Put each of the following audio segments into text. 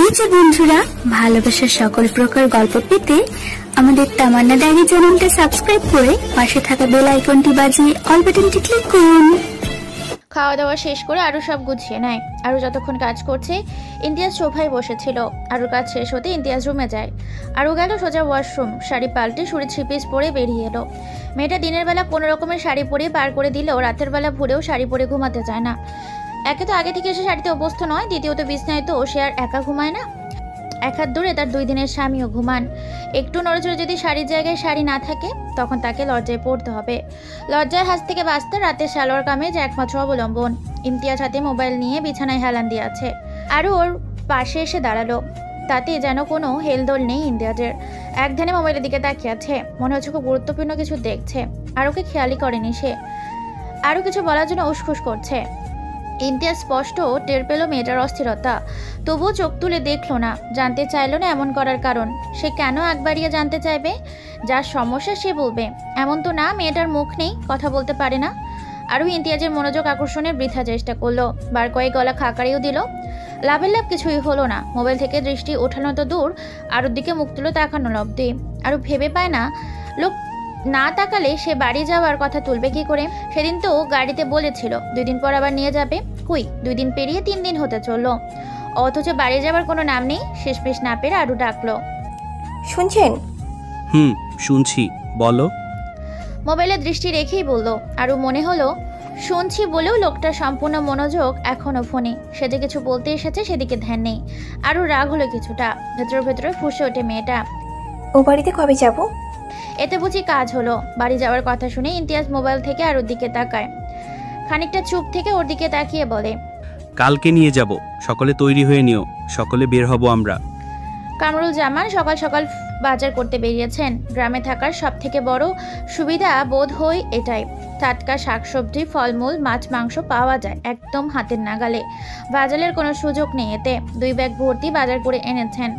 এই যে বন্ধুরা, ভালোবাসার সকল প্রকার গল্প পেতে আমাদের তামান্না ডায়েরি চ্যানেলটা সাবস্ক্রাইব করে পাশে থাকা বেল আইকনটি বাজিয়ে অল বাটনটি ক্লিক করুন। খাওয়া দাওয়া শেষ করে আরও সব গুছিয়ে নেয়। আরও যতক্ষণ কাজ করছে ইমতিয়াজ সোফায় বসেছিল। আরও কাজ শেষ হতে ইমতিয়াজ রুমে যায়। আরও গেল সোজা ওয়াশরুম, শাড়ি পাল্টে শুড়ে 3 পিস পরে বেরিয়ে এলো। মেয়েটা দিনের বেলা কোনো রকমের শাড়ি পরে পার করে দিলেও রাতের বেলা ভোরেও শাড়ি পরে ঘুমাতে চায় না। একে তো আগে থেকে এসে শাড়িতে অভ্যস্ত নয়, দ্বিতীয়ত বিছনায় তো সে আর একা ঘুমায় না, এক হাত দূরে তার 2 দিনের স্বামীও ঘুমান। একটু নড়েচড়ে যদি শাড়ির জায়গায় শাড়ি না থাকে তখন তাকে লজ্জায় পড়তে হবে। লজ্জার হাত থেকে বাঁচতে রাতে সালোয়ার কামিজ একমাত্র অবলম্বন। ইমতিয়াজ হাতে মোবাইল নিয়ে বিছানায় হেলান দিয়ে আছে। আরও ওর পাশে এসে দাঁড়ালো। তাতে যেন কোনো হেলদোল নেই ইমতিয়াজের। এক ধ্যানে মোবাইলের দিকে তাকিয়ে আছে, মনে হচ্ছে খুব গুরুত্বপূর্ণ কিছু দেখছে। আরওকে খেয়ালই করেনি সে। আরও কিছু বলার জন্য উসখুস করছে। ইমতিয়াজ স্পষ্ট টের পেল মেয়েটার অস্থিরতা, তবুও চোখ তুলে দেখলো না, জানতে চাইল না এমন করার কারণ। সে কেন আগ বাড়িয়ে জানতে চাইবে? যার সমস্যা সে বলবে, এমন তো না মেয়েটার মুখ নেই, কথা বলতে পারে না। আরও ইমতিয়াজের মনোযোগ আকর্ষণের বৃথা চেষ্টা করলো, বার কয়েক গলা খাকারিও দিল। লাভের লাভ কিছুই হলো না। মোবাইল থেকে দৃষ্টি ওঠানো তো দূর, আরুর দিকে মুখ তুলে তাকানো অব্দি। আরও ভেবে পায় না, লোক না তাকালে সে বাড়ি যাওয়ার কথা তুলবে কি করে? সেদিন তো গাড়িতে বলেছিল 2 দিন পর আবার নিয়ে যাবে। কই, 2 দিন পেরিয়ে 3 দিন হতে চললো, অথচ বাড়ি যাওয়ার কোনো নাম নেই। শেষমেশ না পেরে আরু ডাকলো, শুনছেন? শুনছি, বলো। মোবাইলে দৃষ্টি রেখেই বললো। আরু মনে হলো শুনছি বলেও লোকটার সম্পূর্ণ মনোযোগ এখনো ফোনে। সে যে কিছু বলতে এসেছে সেদিকে ধ্যান নেই। আরু রাগ হলো কিছুটা, ভেতরে ভেতরে ফুঁসে ওঠে মেয়েটা। ও বাড়িতে কবে যাব? এতে বুঝি কাজ হলো? বাড়ি যাওয়ার কথা শুনে ইমতিয়াজ মোবাইল থেকে আরুর দিকে তাকায়। খানিকটা চুপ থেকে ওর দিকে তাকিয়ে বলে, কালকে নিয়ে যাব, সকলে তৈরি হয়ে নিও, সকলে বের হব আমরা। কামরুল জামান সকাল সকাল বাজার করতে বেরিয়েছেন। গ্রামে থাকার সব থেকে বড় সুবিধা বোধ হয় এটাই, টাটকা শাকসবজি, ফলমূল, মাছ মাংস পাওয়া যায় একদম হাতের নাগালে। বাজারের কোনো সুযোগ নেই এতে। 2 ব্যাগ ভর্তি বাজার করে এনেছেন।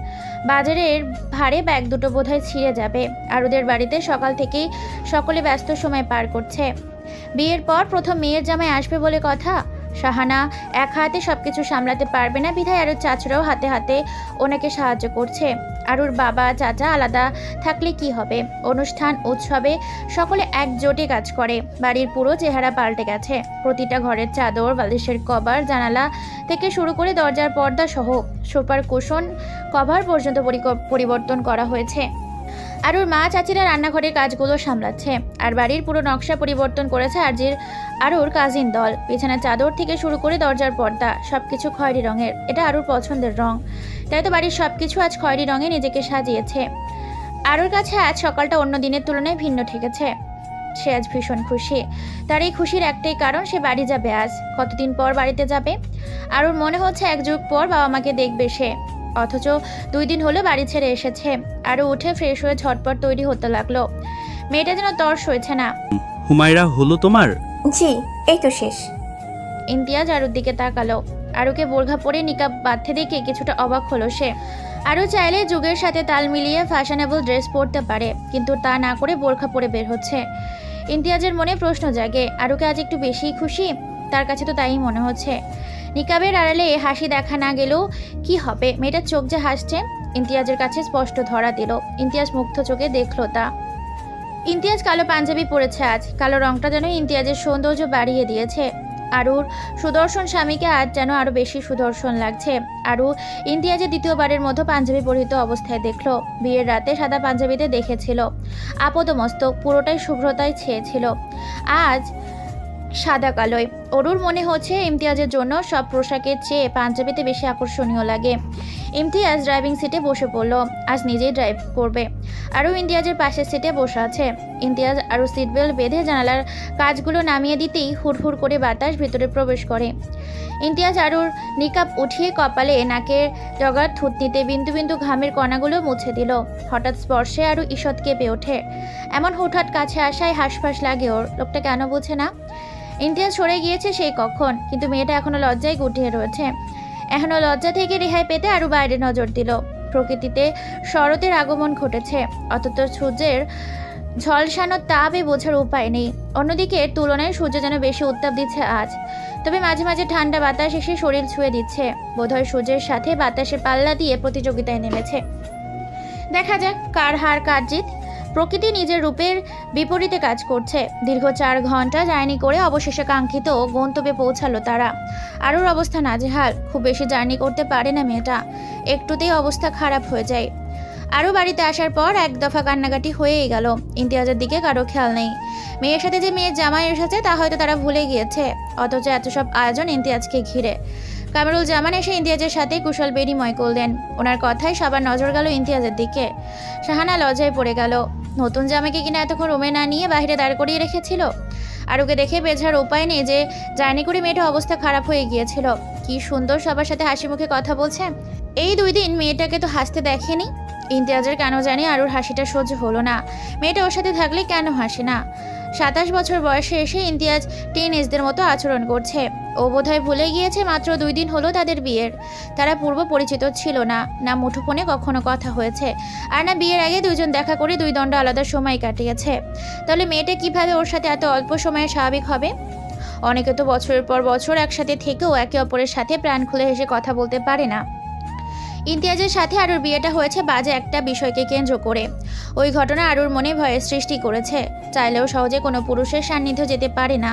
বাজারের ভারে ব্যাগ দুটো বোধহয় ছিঁড়ে যাবে। আরুদের বাড়িতে সকাল থেকেই সকলে ব্যস্ত সময় পার করছে। বিয়ের পর প্রথম মেয়ের জামাই আসবে বলে কথা। শাহানা এক হাতে সবকিছু সামলাতে পারবে না বিধায় আরুর চাচরাও হাতে হাতে ওনাকে সাহায্য করছে। আরুর বাবা চাচা আলাদা থাকলে কি হবে? অনুষ্ঠান উৎসবে সকলে একজোটে কাজ করে। বাড়ির পুরো চেহারা পাল্টে গেছে। প্রতিটা ঘরের চাদর, বালিশের কভার, জানালা থেকে শুরু করে দরজার পর্দা সহ সোফার কুশন কভার পর্যন্ত পরিবর্তন করা হয়েছে। আরুর মা চাচিরা রান্নাঘরের কাজগুলো সামলাচ্ছে। আর বাড়ির পুরো নকশা পরিবর্তন করেছে আরুর কাজিন দল। বিছানার চাদর থেকে শুরু করে দরজার পর্দা সবকিছু খয়েরি রঙের। এটা আরুর পছন্দের রং, তাই তো বাড়ির সবকিছু আজ খয়েরি রঙে নিজেকে সাজিয়েছে। আরুর কাছে আজ সকালটা অন্য দিনের তুলনায় ভিন্ন ঠেকেছে। সে আজ ভীষণ খুশি। তার এই খুশির একটাই কারণ, সে বাড়ি যাবে আজ। কতদিন পর বাড়িতে যাবে? আরুর মনে হচ্ছে 1 যুগ পর বাবা মাকে দেখবে সে, অথচ 2 দিন হলো বাড়ি ছেড়ে এসেছে। আরও উঠে ফ্রেশ হয়ে ঝটপট তৈরি হতে লাগলো। মেয়েটা যেন তর্স হয়েছে না। হুমায়রা, হলো তোমার? জি, এই তো শেষ। ইমতিয়াজ আরুর দিকে তাকালো। আরুকে বোরখা পরে নিকাব বাঁধতে দেখে কিছুটা অবাক হলো সে। আরও চাইলে যুগের সাথে তাল মিলিয়ে ফ্যাশনেবল ড্রেস পরতে পারে, কিন্তু তা না করে বোরখা পরে বের হচ্ছে। ইমতিয়াজের মনে প্রশ্ন জাগে, আরুকে আজ একটু বেশিই খুশি? তার কাছে তো তাই মনে হচ্ছে। নিকাবের আড়ালে হাসি দেখা না গেলেও কি হবে, মেয়েটার চোখ যে হাসছে ইমতিয়াজের কাছে স্পষ্ট ধরা দিল। ইমতিয়াজ মুগ্ধ চোখে দেখলো তা। ইমতিয়াজ কালো পাঞ্জাবি পরেছে আজ। কালো রংটা যেন ইমতিয়াজের সৌন্দর্য বাড়িয়ে দিয়েছে। আরুর সুদর্শন স্বামীকে আজ যেন আরো বেশি সুদর্শন লাগছে। আরু ইমতিয়াজের দ্বিতীয়বারের মতো পাঞ্জাবি পরিহিত অবস্থায় দেখলো। বিয়ের রাতে সাদা পাঞ্জাবিতে দেখেছিল, আপদমস্তক পুরোটাই শুভ্রতায় ছেয়েছিল। আজ সাদা কালোয়। অরুর মনে হচ্ছে ইমতিয়াজের জন্য সব পোশাকের চেয়ে পাঞ্জাবিতে বেশি আকর্ষণীয় লাগে। ইমতিয়াজ ড্রাইভিং সিটে বসে পড়ল। আজ নিজেই ড্রাইভ করবে। আরও ইমতিয়াজের পাশের সিটে বসে আছে। ইমতিয়াজ আরও সিট বেল্ট বেঁধে জানালার কাজগুলো নামিয়ে দিতেই হুড়হুড় করে বাতাস ভিতরে প্রবেশ করে। ইমতিয়াজ আরুর নিকাব উঠিয়ে কপালে নাকের জগার থুতনিতে বিন্দু বিন্দু ঘামের কণাগুলো মুছে দিল। হঠাৎ স্পর্শে আরও ঈষৎ কেঁপে ওঠে। এমন হুটহাট কাছে আসায় হাঁসফাঁস লাগে ওর। লোকটা কেন বোঝে না? ইমতিয়াজ সরে গিয়েছে সেই কখন, কিন্তু মেয়েটা এখনো লজ্জায় গুটিয়ে রয়েছে। এখনো লজ্জা থেকে রেহাই পেতে আরও বাইরে নজর দিল। প্রকৃতিতে শরতের আগমন ঘটেছে, অথচ সূর্যের ঝলসানো তাপে বোঝার উপায় নেই। অন্যদিকে তুলনায় সূর্য যেন বেশি উত্তাপ দিচ্ছে আজ। তবে মাঝে মাঝে ঠান্ডা বাতাস এসে শরীর ছুঁয়ে দিচ্ছে। বোধহয় সূর্যের সাথে বাতাসের পাল্লা দিয়ে প্রতিযোগিতায় নেমেছে। দেখা যাক কার হার কার জিত। প্রকৃতি নিজের রূপের বিপরীতে কাজ করছে। দীর্ঘ 4 ঘন্টা জার্নি করে অবশেষে কাঙ্ক্ষিত গন্তব্যে পৌঁছালো তারা। আরুর অবস্থা নাজেহাল। খুব বেশি জার্নি করতে পারে না মেয়েটা, একটুতেই অবস্থা খারাপ হয়ে যায়। আরও বাড়িতে আসার পর এক দফা কান্নাকাটি হয়েই গেল। ইমতিয়াজের দিকে কারো খেয়াল নেই। মেয়ের সাথে যে মেয়ের জামাই এসেছে তা হয়তো তারা ভুলে গিয়েছে, অথচ এত সব আয়োজন ইমতিয়াজকে ঘিরে। কামরুল জামান এসে ইমতিয়াজের সাথে কুশল বিনিময় করলেন। ওনার কথায় সবার নজর গেল ইমতিয়াজের দিকে। শাহানা লজ্জায় পড়ে গেল। নতুন জামাইকে কিনা এতক্ষণ রুমে না নিয়ে বাইরে দাঁড় করিয়ে রেখেছিল। আরুকে দেখে বেঝার উপায় নেই যে জার্নি করে মেয়েটার অবস্থা খারাপ হয়ে গিয়েছিল। কি সুন্দর সবার সাথে হাসি মুখে কথা বলছে। এই 2 দিন মেয়েটাকে তো হাসতে দেখেনি। ইমতিয়াজের কেন জানি আরুর হাসিটা সহ্য হলো না। মেয়েটা ওর সাথে থাকলে কেন হাসে না? 27 বছর বয়সে এসে ইমতিয়াজ টিনেজদের মতো আচরণ করছে। ও বোধহয় ভুলে গিয়েছে মাত্র 2 দিন হলো তাদের বিয়ের। তারা পূর্ব পরিচিত ছিল না, না মুঠোফোনে কখনো কথা হয়েছে, আর না বিয়ের আগে 2 জন দেখা করে 2 দণ্ড আলাদা সময় কাটিয়েছে। তাহলে মেয়েটা কিভাবে ওর সাথে এত অল্প সময়ে স্বাভাবিক হবে? অনেকে তো বছরের পর বছর একসাথে থেকেও একে অপরের সাথে প্রাণ খুলে হেসে কথা বলতে পারে না। ইমতিয়াজের সাথে আরুর বিয়েটা হয়েছে বাজে একটা বিষয়কে কেন্দ্র করে। ওই ঘটনা আরুর মনে ভয়ের সৃষ্টি করেছে। চাইলেও সহজে কোনো পুরুষের সান্নিধ্য যেতে পারে না।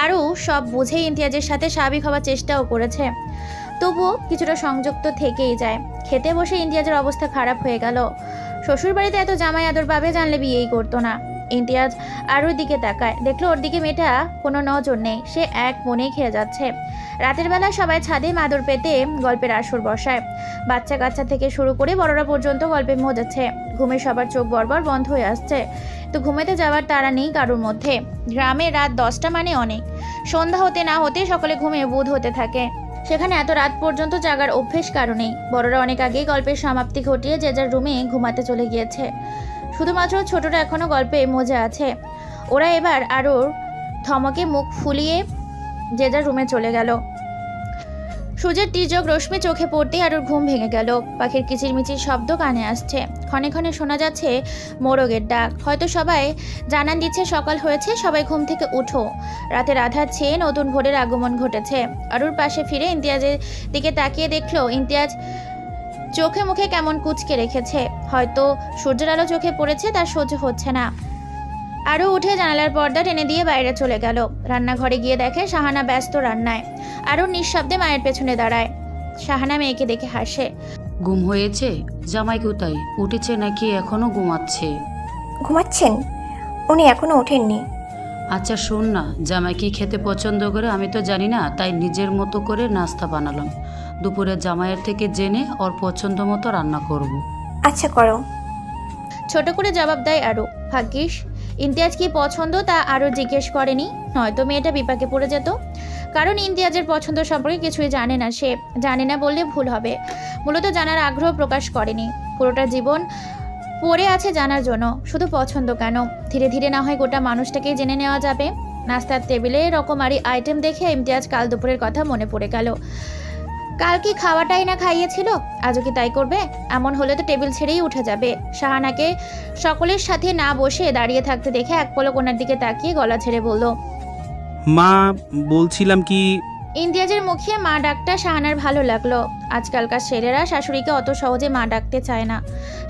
আরু সব বুঝে ইমতিয়াজের সাথে স্বাভাবিক হওয়ার চেষ্টাও করেছে, তবুও কিছুটা সংযুক্ত থেকেই যায়। খেতে বসে ইমতিয়াজের অবস্থা খারাপ হয়ে গেল। শ্বশুর বাড়িতে এত জামাই আদর পাবে জানলে বিয়েই করতো না। ইমতিয়াজ আরুর দিকে তাকায়, দেখলো ওর দিকে মেয়েটা কোনো নজর নেই। সে এক মনেই খেয়ে যাচ্ছে। রাতের বেলা সবাই ছাদে মাদুর পেতে গল্পের আসর বসায়। বাচ্চা কাচ্চা থেকে শুরু করে বড়রা পর্যন্ত গল্পে মজাচ্ছে। ঘুমে সবার চোখ বরবর বন্ধ হয়ে আসছে। তো ঘুমেতে যাওয়ার তাড়া নেই কারোর মধ্যে। গ্রামে রাত 10টা মানে অনেক। সন্ধ্যা হতে না হতে সকলে ঘুমে বুঁদ হতে থাকে। সেখানে এত রাত পর্যন্ত জাগার অভ্যেস কারণেই বড়রা অনেক আগেই গল্পের সমাপ্তি ঘটিয়ে যে যার রুমে ঘুমাতে চলে গিয়েছে। শুধুমাত্র ছোটরা এখনো গল্পে মজা আছে। ওরা এবার আরুর ধমকে মুখ ফুলিয়ে যে যার রুমে চলে গেল। সূর্যের তীর্যক রশ্মি চোখে পড়তেই আরুর ঘুম ভেঙে গেল। পাখির কিচিরমিচির শব্দ কানে আসছে। ক্ষণে ক্ষণে শোনা যাচ্ছে মোরগের ডাক। হয়তো সবাই জানান দিচ্ছে সকাল হয়েছে, সবাই ঘুম থেকে উঠো। রাতের আধার ছেয়ে নতুন ভোরের আগমন ঘটেছে। আরুর পাশে ফিরে ইমতিয়াজের দিকে তাকিয়ে দেখলো ইমতিয়াজ চোখে মুখে কেমন কুঁচকে রেখেছে। হয়তো সূর্যের আলো চোখে পড়েছে, তার সহ্য হচ্ছে না। আরও উঠে জানালার পর্দা টেনে দিয়ে বাইরে চলে গেল। রান্নাঘরে গিয়ে দেখে শাহানা ব্যস্ত রান্নায়। আরও নিঃশব্দে মায়ের পেছনে দাঁড়ায়। শাহানা মেয়েকে দেখে হাসে। ঘুম হয়েছে? জামাই কোথায়? উঠেছে নাকি এখনো ঘুমাচ্ছে? ঘুমাচ্ছেন? উনি এখনো ওঠেননি। আচ্ছা শোন না, জামাই কি খেতে পছন্দ করে আমি তো জানি না, তাই নিজের মতো করে নাস্তা বানালাম। দুপুরে জামাইয়ের থেকে জেনে ওর পছন্দ মতো রান্না করব। আচ্ছা করো। ছোট করে জবাব দেয় আরু। ভাগ্যিস ইমতিয়াজ কি পছন্দ তা আরও জিজ্ঞেস করেনি, নয়তো মেয়েটা বিপাকে পড়ে যেত। কারণ ইমতিয়াজের পছন্দ সম্পর্কে কিছুই জানে না। সে জানে না বললে ভুল হবে, মূলত জানার আগ্রহ প্রকাশ করেনি। পুরোটা জীবন পড়ে আছে জানার জন্য। শুধু পছন্দ কেন, ধীরে ধীরে না হয় গোটা মানুষটাকেই জেনে নেওয়া যাবে। নাস্তার টেবিলে রকমারি আইটেম দেখে ইমতিয়াজ কাল দুপুরের কথা মনে পড়ে গেল। কাল কি খাওয়াটাই না খাইয়েছিল, আজও কি তাই করবে? এমন হলে তো টেবিল ছেড়েই উঠে যাবে। শাহানাকে সকলের সাথে না বসে দাঁড়িয়ে থাকতে দেখে এক পলক ওনার দিকে তাকিয়ে গলা ছেড়ে বলল, মা বলছিলাম কি। ইমতিয়াজের মুখে মা ডাকটা শাহানার ভালো লাগলো। আজকালকার ছেলেরা শাশুড়িকে অত সহজে মা ডাকতে চায় না।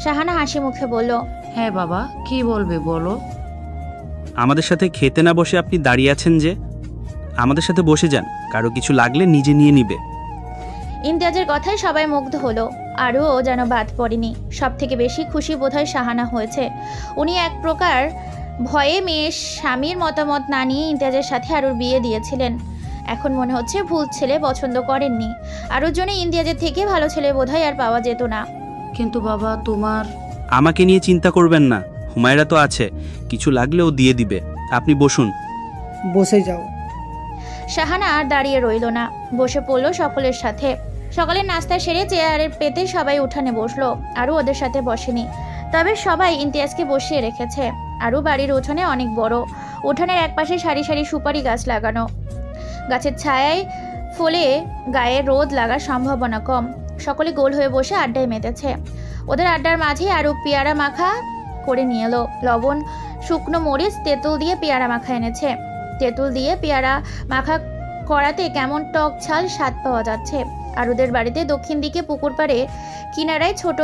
শাহানা হাসি মুখে বলল, হ্যাঁ বাবা, কি বলবে বলো। আমাদের সাথে খেতে না বসে আপনি দাঁড়িয়ে আছেন যে? আমাদের সাথে বসে যান, কারো কিছু লাগলে নিজে নিয়ে নিবে। ইমতিয়াজের কথায় সবাই মুগ্ধ হলো। আরও যেন বাদ পড়েনি। সব থেকে বেশি খুশি বোধহয় শাহানা হয়েছে। উনি এক প্রকার ভয়ে মেয়ের স্বামীর মতামত না নিয়ে ইমতিয়াজের সাথে আরুর বিয়ে দিয়েছিলেন। এখন মনে হচ্ছে ভুল ছেলে পছন্দ করেননি। আরুর জন্য ইমতিয়াজের থেকে ভালো ছেলে বোধহয় আর পাওয়া যেত না। কিন্তু বাবা তোমার। আমাকে নিয়ে চিন্তা করবেন না, হুমায়রা তো আছে, কিছু লাগলেও দিয়ে দিবে। আপনি বসুন। বসে যাও। শাহানা আর দাঁড়িয়ে রইল না, বসে পড়ল সকলের সাথে। সকালের নাস্তা সেরে চেয়ারে পেতে সবাই উঠানে বসলো। আরও ওদের সাথে বসেনি, তবে সবাই ইমতিয়াজকে বসিয়ে রেখেছে। আরও বাড়ির উঠোনে অনেক বড়। উঠোনের একপাশে সারি সারি সুপারি গাছ লাগানো। গাছের ছায়ায় ফলে গায়ে রোদ লাগার সম্ভাবনা কম। সকলে গোল হয়ে বসে আড্ডায় মেতেছে। ওদের আড্ডার মাঝে আরও পেয়ারা মাখা করে নিয়ে এলো। লবণ, শুকনো মরিচ, তেঁতুল দিয়ে পেয়ারা মাখা এনেছে। তেঁতুল দিয়ে পেয়ারা মাখা কড়াতে কেমন টক ঝাল স্বাদ পাওয়া যাচ্ছে। আরুদের বাড়িতে দক্ষিণ দিকে পুকুর পাড়ে কিনারায় ছোট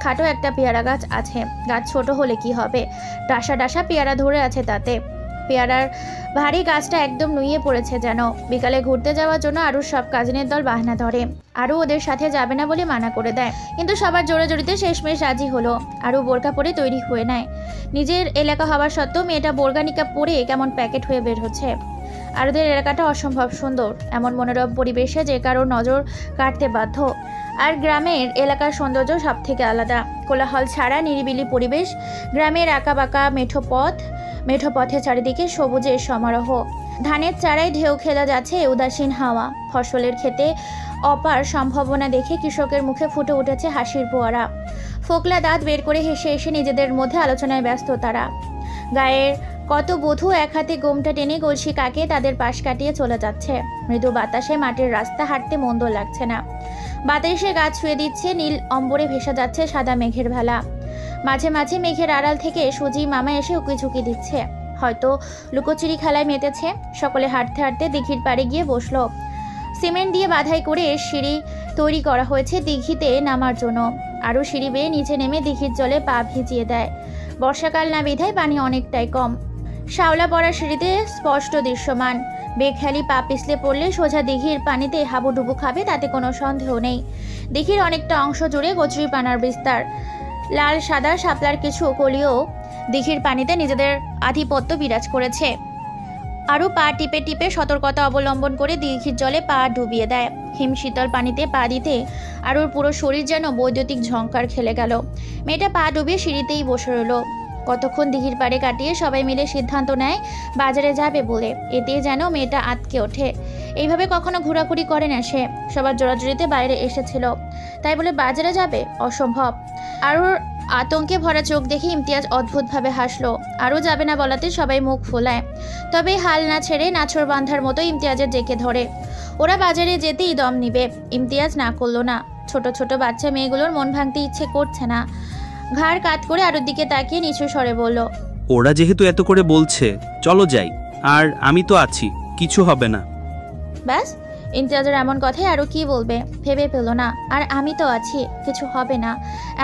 খাটো একটা পেয়ারা গাছ আছে। গাছ ছোট হলে কি হবে, ডাসা ডাসা পেয়ারা ধরে আছে তাতে। পেয়ারার ভারী গাছটা একদম নুয়ে পড়েছে যেন। বিকালে ঘুরতে যাওয়ার জন্য আরুর সব কাজিনের দল বাহানা ধরে। আরু ওদের সাথে যাবে না বলে মানা করে দেয়, কিন্তু সবার জোরে জোরিতে শেষমেশ রাজি হলো। আরু বোরকা পরে তৈরি হয়ে নেয়। নিজের এলাকা হওয়ার সত্ত্বেও মেয়েটা বোরকা নিকাব পরে কেমন প্যাকেট হয়ে বের হচ্ছে। আরুদের এলাকাটা অসম্ভব সুন্দর, এমন মনোরম পরিবেশে যে কারোর নজর কাটতে বাধ্য। আর গ্রামের এলাকার সৌন্দর্য সব থেকে আলাদা। কোলাহল ছাড়া নিরিবিলি পরিবেশ, গ্রামের আঁকা বাঁকা মেঠো পথে চারিদিকে সবুজের সমারোহ। ধানের চারায় ঢেউ খেলা যাচ্ছে উদাসীন হাওয়া। ফসলের ক্ষেতে অপার সম্ভাবনা দেখে কৃষকের মুখে ফুটে উঠেছে হাসির ফোয়ারা। ফোকলা দাঁত বের করে হেসে হেসে নিজেদের মধ্যে আলোচনায় ব্যস্ত তারা। গায়ের কত বধূ এক হাতে গোমটা টেনে কলসি কাকে তাদের পাশ কাটিয়ে চলে যাচ্ছে। মৃদু বাতাসে মাটির রাস্তা হাঁটতে মন্দ লাগছে না। বাতাসে গাছ ছুঁয়ে দিচ্ছে, নীল অম্বরে ভেসে যাচ্ছে সাদা মেঘের ভেলা। মাঝে মাঝে মেঘের আড়াল থেকে সুজি মামা এসে উকিঝুঁকি দিচ্ছে, হয়তো লুকোচুরি খেলায় মেতেছে। সকলে হাঁটতে হাঁটতে দিঘির পাড়ে গিয়ে বসলো। সিমেন্ট দিয়ে বাধাই করে সিঁড়ি তৈরি করা হয়েছে দিঘিতে নামার জন্য। আরও সিঁড়ি বেয়ে নিচে নেমে দিঘির জলে পা ভিজিয়ে দেয়। বর্ষাকাল না বিধায় পানি অনেকটাই কম। শ্যাওলা পড়া সিঁড়িতে স্পষ্ট দৃশ্যমান। বেখেয়ালি পা পিছলে পড়লে সোজা দিঘির পানিতে হাবুডুবু খাবে, তাতে কোনো সন্দেহ নেই। দিঘির অনেকটা অংশ জুড়ে কচুরিপানার বিস্তার। লাল সাদা শাপলার কিছু কলিও দিঘির পানিতে নিজেদের আধিপত্য বিরাজ করেছে। আরও পা টিপে টিপে সতর্কতা অবলম্বন করে দিঘির জলে পা ডুবিয়ে দেয়। হিম শীতল পানিতে পা দিতে আরুর পুরো শরীর যেন বৈদ্যুতিক ঝংকার খেলে গেল। মেয়েটা পা ডুবিয়ে সিঁড়িতেই বসে রইল। কতক্ষণ দিঘির পাড়ে কাটিয়ে সবাই মিলে সিদ্ধান্ত নেয় বাজারে যাবে বলে। এতে যেন মেয়েটা আটকে ওঠে। এইভাবে কখনো ঘোরাঘুরি করে না সে। সবার জোরাজুরিতে বাইরে এসেছিল, তাই বলে বাজারে যাবে অসম্ভব। আরুর আতঙ্কে ভরা চোখ দেখে ইমতিয়াজ অদ্ভুতভাবে হাসলো। আরও যাবে না বলাতে সবাই মুখ ফোলায়। তবে হাল না ছেড়ে নাছর বান্ধার মতো ইমতিয়াজের জেকে ধরে। ওরা বাজারে যেতেই দম নিবে। ইমতিয়াজ না করলো না। ছোট ছোট বাচ্চা মেয়েগুলোর মন ভাঙতে ইচ্ছে করছে না। ঘাড় কাত করে আরুর দিকে তাকিয়ে নিচু স্বরে বলল, ওরা যেহেতু এত করে বলছে চলো যাই, আর আমি তো আছি, কিছু হবে না। ব্যাস, ইমতিয়াজের এমন কথাই আরও কি বলবে ভেবে পেল না। আর আমি তো আছি, কিছু হবে না।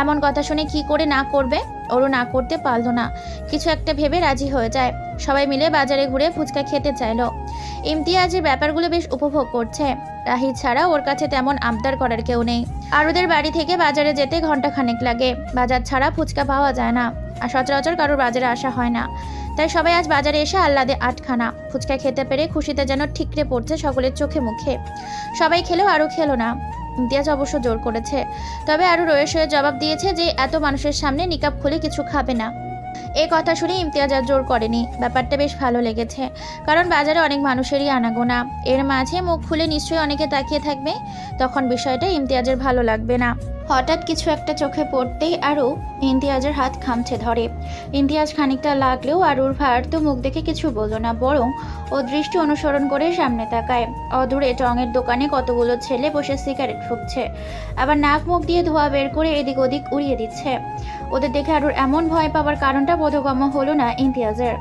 এমন কথা শুনে কি করে না করবে। ওরও না করতে পারলো না। কিছু একটা ভেবে রাজি হয়ে যায়। সবাই মিলে বাজারে ঘুরে ফুচকা খেতে চাইলো। ইমতিয়াজের ব্যাপারগুলো বেশ উপভোগ করছে। রাহি ছাড়া ওর কাছে তেমন আবদার করার কেউ নেই। আরুদের বাড়ি থেকে বাজারে যেতে ঘন্টাখানেক লাগে। বাজার ছাড়া ফুচকা পাওয়া যায় না, আর সচরাচর কারোর বাজারে আসা হয় না। তাই সবাই আজ বাজারে এসে আহ্লাদে আটখানা। ফুচকা খেতে পেরে খুশিতে যেন ঠিকরে পড়ছে সকলের চোখে মুখে। সবাই খেলেও আরও খেলো না। ইমতিয়াজ অবশ্য জোর করেছে, তবে আরও রয়ে সয়ে জবাব দিয়েছে যে এত মানুষের সামনে নিকাব খুলে কিছু খাবে না। এই কথা শুনে ইমতিয়াজ আর জোর করেনি। ব্যাপারটা বেশ ভালো লেগেছে, কারণ বাজারে অনেক মানুষেরই আনাগোনা। এর মাঝে মুখ খুলে নিশ্চয়ই অনেকে তাকিয়ে থাকবে, তখন বিষয়টা ইমতিয়াজের ভালো লাগবে না। হঠাৎ কিছু একটা চোখে পড়তেই আরও ইমতিয়াজের হাত খামছে ধরে। ইমতিয়াজ খানিকটা লাগলেও আরুর ভার তো মুখ দেখে কিছু বলল না, বরং ও দৃষ্টি অনুসরণ করে সামনে তাকায়। অদূরে টঙের দোকানে কতগুলো ছেলে বসে সিগারেট ফুঁকছে, আবার নাক মুখ দিয়ে ধোঁয়া বের করে এদিক ওদিক উড়িয়ে দিচ্ছে। ওদের দেখে আরুর এমন ভয় পাওয়ার কারণটা বোধগম্য হলো না ইমতিয়াজের।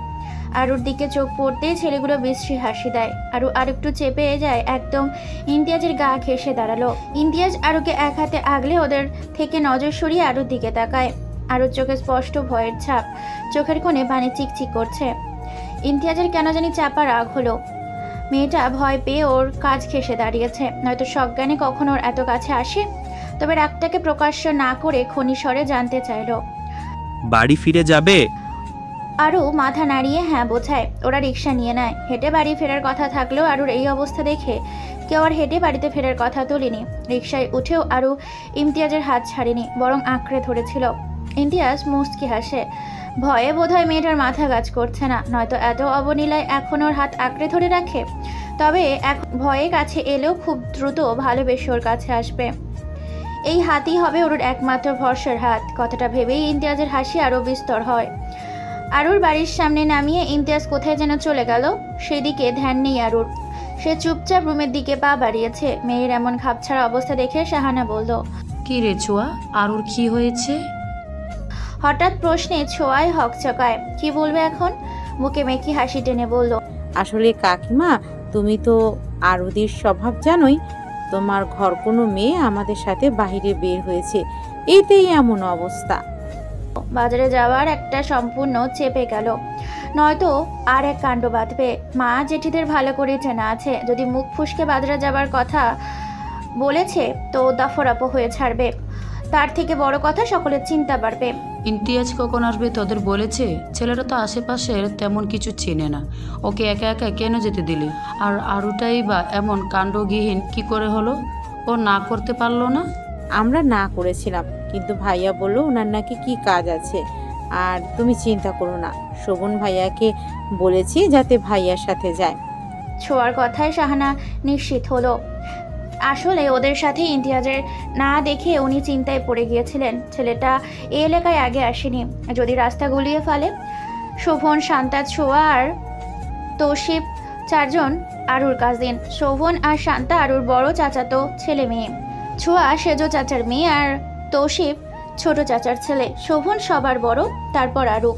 আরুর দিকে চোখ পড়তে ছেলেগুলো বিশ্রী হাসি দেয়। আর একটু চেপে যায়, একদম ইমতিয়াজের গা ঘেঁষে দাঁড়ালো। ইমতিয়াজ আরুকে এক হাতে আগলে ওদের থেকে নজর সরিয়ে আরুর দিকে তাকায়। আরুর চোখে স্পষ্ট ভয়ের ছাপ, চোখের কোণে পানি চিকচিক করছে। ইমতিয়াজের কেন জানি চাপা রাগ হলো। মেয়েটা ভয় পেয়ে ওর কাজ ঘেঁষে দাঁড়িয়েছে, নয়তো সজ্ঞানে কখন ওর এত কাছে আসে। তবে রাগটাকে প্রকাশ্য না করে খনি স্বরে জানতে চাইলো, বাড়ি ফিরে যাবে? আরও মাথা নাড়িয়ে হ্যাঁ বোঝায়। ওরা রিক্সা নিয়ে নেয়। হেঁটে বাড়ি ফেরার কথা থাকলেও আরুর এই অবস্থা দেখে কেউ আর হেঁটে বাড়িতে ফেরার কথা তোলেনি। রিক্সায় উঠেও আরু ইমতিয়াজের হাত ছাড়েনি, বরং আঁকড়ে ধরেছিল। ইমতিয়াজ মুচকি হাসে। ভয়ে বোধহয় মেয়েটার মাথা কাজ করছে না, নয়তো এত অবলীলায় এখন ওর হাত আঁকড়ে ধরে রাখে। তবে এখন ভয়ে কাছে এলেও খুব দ্রুত ভালোবেসে ওর কাছে আসবে। এই হাতই হবে ওর একমাত্র ভরসার হাত। কথাটা ভেবেই ইমতিয়াজের হাসি আরও বিস্তর হয়। আরুর বাড়ির সামনে নামিয়ে ইমতিয়াজ কোথায় যেন চলে গেল, সেদিকে ধ্যান নেই আরুর। সে চুপচাপ রুমের দিকে পা বাড়িয়েছে। মেয়ের এমন খাপছাড়া অবস্থা দেখে শাহানা বলল, কি রে ছোঁয়া, আরুর কি হয়েছে? হঠাৎ প্রশ্নে ছোঁয়ায় হকচকায়। কি বলবে এখন? মুখে মেকি হাসি টেনে বলল, আসলে কাকিমা, তুমি তো আরুদির স্বভাব জানোই, তোমার ঘর কোনো মেয়ে আমাদের সাথে বাইরে বের হয়েছে, এতেই এমন অবস্থা। বাজারে যাওয়ার একটা সম্পূর্ণ চেপে গেল, নয়তো আর এক কাণ্ড বাঁধবে। মা জেঠিদের ভালো করে চেনা আছে, যদি মুখ ফুসকে বাজারে যাবার কথা বলেছে তো দফরাপ হয়ে ছাড়বে। তার থেকে বড় কথা, সকলের চিন্তা বাড়বে। ইমতিয়াজ কখন আসবে তোদের বলেছে? ছেলেরা তো আশেপাশের তেমন কিছু চেনে না, ওকে একা একা কেন যেতে দিলি? আর আরুটাই বা এমন কাণ্ডজ্ঞহীন কি করে হলো? ও না করতে পারলো না? আমরা না করেছিলাম, কিন্তু ভাইয়া বলল ওনার নাকি কি কাজ আছে। আর তুমি চিন্তা করো না, শোভন ভাইয়াকে বলেছি যাতে ভাইয়ার সাথে যায়। ছোঁয়ার কথায় শাহানা নিশ্চিত হলো। আসলে ওদের সাথে ইমতিয়াজের না দেখে উনি চিন্তায় পড়ে গিয়েছিলেন। ছেলেটা এই এলাকায় আগে আসেনি, যদি রাস্তা গুলিয়ে ফেলে। শোভন, শান্তা, ছোঁয়া আর তৌশিফ চারজন আরুর কাজিন। শোভন আর শান্তা আরুর বড় চাচাতো ছেলে মেয়ে। ছোঁয়া সেজ চাচার মেয়ে আর তৌশিফ ছোট চাচার ছেলে। শোভন সবার বড়, তারপর আরু।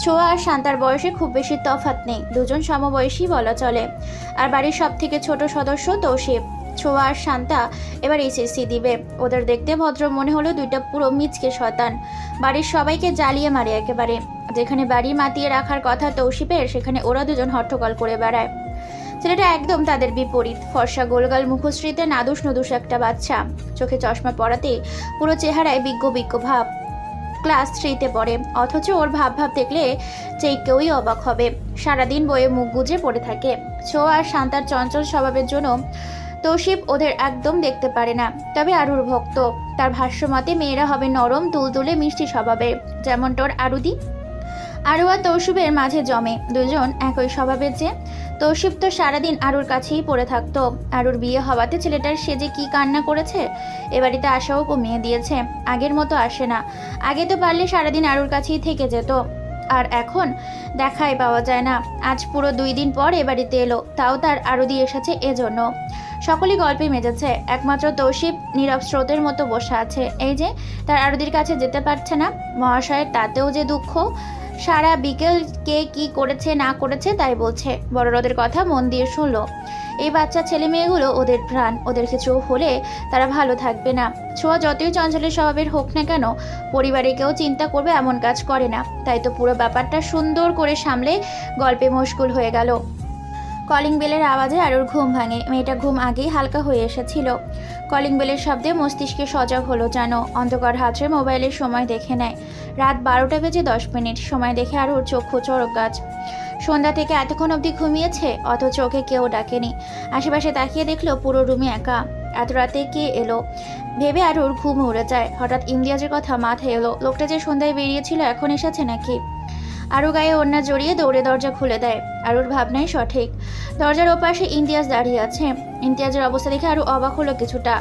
ছোঁয়া আর শান্তার বয়সে খুব বেশি তফাৎ নেই, দুজন সমবয়সী বলা চলে। আর বাড়ির সব থেকে ছোট সদস্য তৌশিফ। ছোঁয়া আর শান্তা এবার এসএসসি দিবে। ওদের দেখতে ভদ্র মনে হলো দুইটা পুরো মিচকে শয়তান। বাড়ির সবাইকে জ্বালিয়ে মারে একেবারে। যেখানে বাড়ি মাতিয়ে রাখার কথা তৌশিফের, সেখানে ওরা দুজন হট্টগোল করে বেড়ায়। ছেলেটা একদম তাদের বিপরীত। ফর্সা গোলগাল মুখশ্রীতে নাদুস নদুস একটা বাচ্চা, চোখে চশমা পরাতে পুরো চেহারায় বিজ্ঞ বিজ্ঞ ভাব। ক্লাস 3-তে পড়ে, অথচ ওর ভাব দেখলে যে কেউই অবাক হবে। সারাদিন বইয়ে মুখ গুজে পড়ে থাকে। ছোঁয়া আর শান্তার চঞ্চল স্বভাবের জন্য তৌশিফ ওদের একদম দেখতে পারে না। তবে আরুর ভক্ত। তার ভাষ্যমতে মেয়েরা হবে নরম, তুলতুলে, মিষ্টি স্বভাবের, যেমন তোর আরুদি। আরু আর তৌশিফের মাঝে জমে, দুজন একই স্বভাবের। যে তৌশিফ তো সারাদিন আরুর কাছেই পড়ে থাকতো। আরুর বিয়ে হওয়াতে ছেলেটার সে যে কি কান্না করেছে, এ বাড়িতে আসাও কমিয়ে দিয়েছে, আগের মতো আসে না। আগে তো পারলে সারাদিন আরুর কাছেই থেকে যেত, আর এখন দেখাই পাওয়া যায় না। আজ পুরো 2 দিন পর এ বাড়িতে এলো, তাও তার আরুদি এসেছে এজন্য। সকলেই গল্পে মেজেছে, একমাত্র তৌশিফ নীরব স্রোতের মতো বসে আছে। এই যে তার আরুদির কাছে যেতে পারছে না। মহাশয়ের তাতেও যে দুঃখ। সারা বিকেল কে কি করেছে না করেছে তাই বলছে। বড়দের কথা মন দিয়ে শুনলো। এই বাচ্চা ছেলে মেয়েগুলো ওদের প্রাণ, ওদের কিছু হলে তারা ভালো থাকবে না। ছোঁয়া যতই চঞ্চলের স্বভাবের হোক না কেন, পরিবারে কেউ চিন্তা করবে এমন কাজ করে না। তাই তো পুরো ব্যাপারটা সুন্দর করে সামলে গল্পে মশগুল হয়ে গেল। কলিং বেলের আওয়াজে আরুর ঘুম ভাঙে। মেয়েটা ঘুম আগেই হালকা হয়ে এসেছিল। কলিং বেলের শব্দে মস্তিষ্কে সজাগ হলো যেন। অন্ধকার হাতে মোবাইলের সময় দেখে নেয়। রাত 12টা বেজে 10 মিনিট। সময় দেখে আরুর চক্ষু চড়ক গাছ। সন্ধ্যা থেকে এতক্ষণ অবধি ঘুমিয়েছে, অথচ ওকে কেউ ডাকেনি। আশেপাশে তাকিয়ে দেখলো পুরো রুমে একা। এত রাতে কে এলো ভেবে আরুর ঘুম উড়ে যায়। হঠাৎ ইমতিয়াজের কথা মাথায় এলো। লোকটা যে সন্ধ্যায় বেরিয়েছিল এখন এসেছে নাকি? আরু গায়ে ওড়না জড়িয়ে দৌড়ে দরজা খুলে দেয়। আরুর ভাবনাই সঠিক। দরজার ওপাশে ইমতিয়াজ দাঁড়িয়ে আছে। ইমতিয়াজের অবস্থা দেখে আরু অবাক হলো কিছুটা।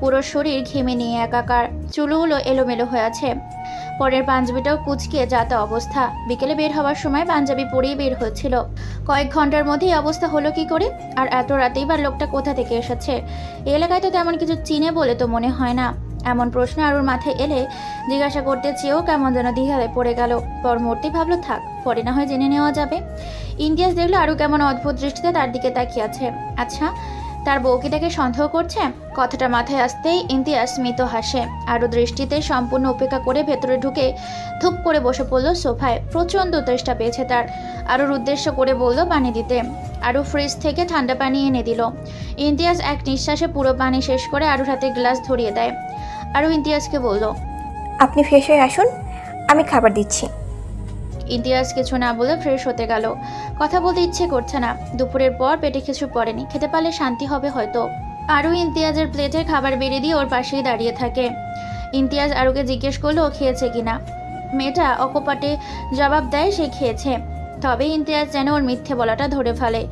পুরো শরীর ঘেমে নিয়ে একাকার, চুলগুলো এলোমেলো হয়ে আছে। পরের পাঞ্জাবিটাও কুচকে যাতা অবস্থা। বিকেলে বের হওয়ার সময় পাঞ্জাবি পরেই বের হয়েছিল। কয়েক ঘন্টার মধ্যে এই অবস্থা হলো কি করে? আর এত রাতেই বা লোকটা কোথা থেকে এসেছে? এই এলাকায় তো তেমন কিছু চিনে বলে তো মনে হয় না। এমন প্রশ্ন আরুর মাথায় এলে জিজ্ঞাসা করতে চেয়েও কেমন যেন দ্বিধায় পড়ে গেল। পর মুহূর্তে ভাবলো থাক, পরে না হয় জেনে নেওয়া যাবে। ইমতিয়াজ দেখলো আরু কেমন অদ্ভুত দৃষ্টিতে তার দিকে তাকিয়ে আছে। আচ্ছা, তার বউ কি তাকে সন্দেহ করছে? কথাটা মাথায় আসতেই ইমতিয়াজ স্মিত হাসে। আরু দৃষ্টিতে সম্পূর্ণ উপেক্ষা করে ভেতরে ঢুকে ধূপ করে বসে পড়লো সোফায়। প্রচণ্ড তেষ্টা পেয়েছে তার। আরুর উদ্দেশ্য করে বলল পানি দিতে। আরু ফ্রিজ থেকে ঠান্ডা পানি এনে দিল। ইমতিয়াজ এক নিঃশ্বাসে পুরো পানি শেষ করে আরুর হাতে গ্লাস ধরিয়ে দেয়। আরু ইমতিয়াজকে বলল, আপনি ফ্রেশ হয়ে আসুন, আমি খাবার দিচ্ছি। ইমতিয়াজ কিছু না বলে ফ্রেশ হতে গেল। কথা বলতে ইচ্ছে করছে না। দুপুরের পর পেটে কিছু পড়েনি, খেতে পারলে শান্তি হবে হয়তো। আরু ইমতিয়াজের প্লেটে খাবার বেড়ে দিয়ে ওর পাশেই দাঁড়িয়ে থাকে। ইমতিয়াজ আরুকে জিজ্ঞেস করলো ও খেয়েছে কিনা। মেয়েটা অকপটে জবাব দেয় সে খেয়েছে। তবে ইমতিয়াজ যেন ওর মিথ্যে বলাটা ধরে ফেলে।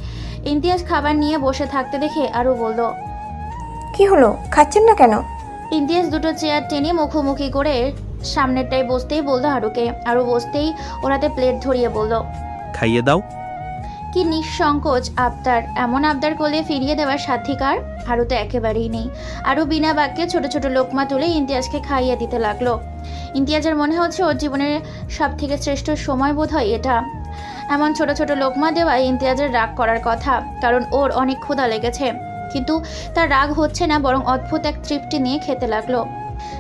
ইমতিয়াজ খাবার নিয়ে বসে থাকতে দেখে আরু বলল, কি হলো, খাচ্ছেন না কেন? ইমতিয়াজ দুটো চেয়ার টেনে মুখোমুখি করে সামনেরটায় বসতেই বলল আরুকে। আরু বসতেই ওরাতে প্লেট ধরিয়ে বলল, খাইয়ে দাও। কি নিঃসংকোচ আবদার! এমন আবদার করলে ফিরিয়ে দেওয়ার সাধিকার আরু তো একেবারেই নেই। আরু বিনা বাক্যে ছোট ছোট লোকমা তুলে ইমতিয়াজকে খাইয়ে দিতে লাগলো। ইমতিয়াজের মনে হচ্ছে ওর জীবনের সব থেকে শ্রেষ্ঠ সময় বোধ হয় এটা। এমন ছোট ছোট লোকমা দেওয়ায় ইমতিয়াজের রাগ করার কথা, কারণ ওর অনেক ক্ষুধা লেগেছে। কিন্তু তার রাগ হচ্ছে না, বরং অদ্ভুত এক তৃপ্তি নিয়ে খেতে লাগলো।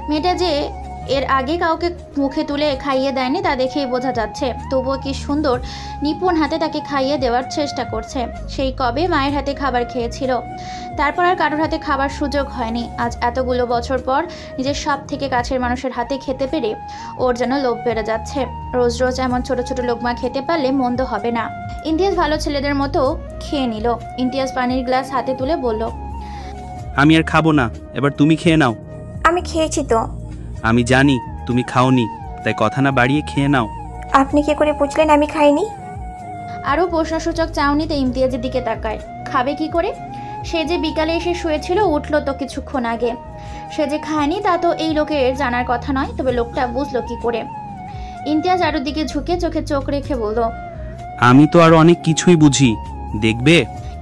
মেয়েটা যে এর আগে কাউকে মুখে তুলে খাইয়ে দেয়নি তা দেখেই বোঝা যাচ্ছে, তবুও কি সুন্দর নিপুণ হাতে তাকে খাইয়ে দেওয়ার চেষ্টা করছে। সেই কবে মায়ের হাতে খাবার খেয়েছিল, তারপর আর কারোর হাতে খাবার সুযোগ হয়নি। আজ এতগুলো বছর পর নিজের সব থেকে কাছের মানুষের হাতে খেতে পেরে ওর যেন লোভ বেড়ে যাচ্ছে। রোজ রোজ এমন ছোট ছোট লোকমা খেতে পারলে মন্দ হবে না। ইমতিয়াজ ভালো ছেলেদের মতো খেয়ে নিল। ইমতিয়াজ পানির গ্লাস হাতে তুলে বলল, আমি আর খাবো না, এবার তুমি খেয়ে নাও। আমি খেয়েছি তো। আমি জানি তুমি খাওনি, তাই কথা না বাড়িয়ে খেয়ে নাও। আপনি কি করে বুঝলেন আমি খাইনি? আরও প্রশ্নসূচক চাউনিতে ইমতিয়াজের দিকে তাকায়। খাবে কি করে? সে যে বিকালে এসে শুয়েছিল, উঠলো তো কিছুক্ষণ আগে। সে যে খায়নি তা তো এই লোকের জানার কথা নয়, তবে লোকটা বুঝলো কি করে? ইমতিয়াজ আরুর দিকে ঝুঁকে চোখে চোখ রেখে বলল, আমি তো আরো অনেক কিছুই বুঝি, দেখবে।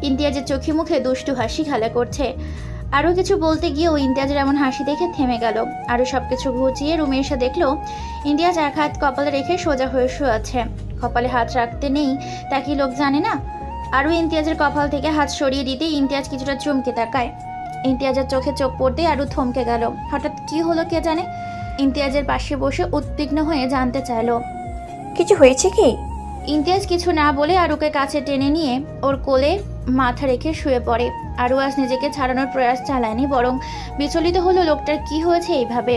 ইমতিয়াজের চোখে মুখে দুষ্টু হাসি খেলা করছে। আরও কিছু বলতে গিয়েও ইমতিয়াজের এমন হাসি দেখে থেমে গেল। আরও সব কিছু ঘুচিয়ে রুমে এসে দেখলো ইমতিয়াজ এক হাত কপালে রেখে সোজা হয়ে শুয়ে আছে। কপালে হাত রাখতে নেই তা কি লোক জানে না? আরও ইমতিয়াজের কপাল থেকে হাত সরিয়ে দিতে ইমতিয়াজ কিছুটা চমকে তাকায়। ইমতিয়াজের চোখে চোখ পড়তে আরও থমকে গেল। হঠাৎ কি হলো কে জানে? ইমতিয়াজের পাশে বসে উদ্বিগ্ন হয়ে জানতে চাইল, কিছু হয়েছে কি? ইমতিয়াজ কিছু না বলে আরুকে কাছে টেনে নিয়ে ওর কোলে মাথা রেখে শুয়ে পড়ে। আরু আজ নিজেকে ছাড়ানোর প্রয়াস চালায়নি, বরং বিচলিত হলো লোকটার কি হয়েছে এইভাবে।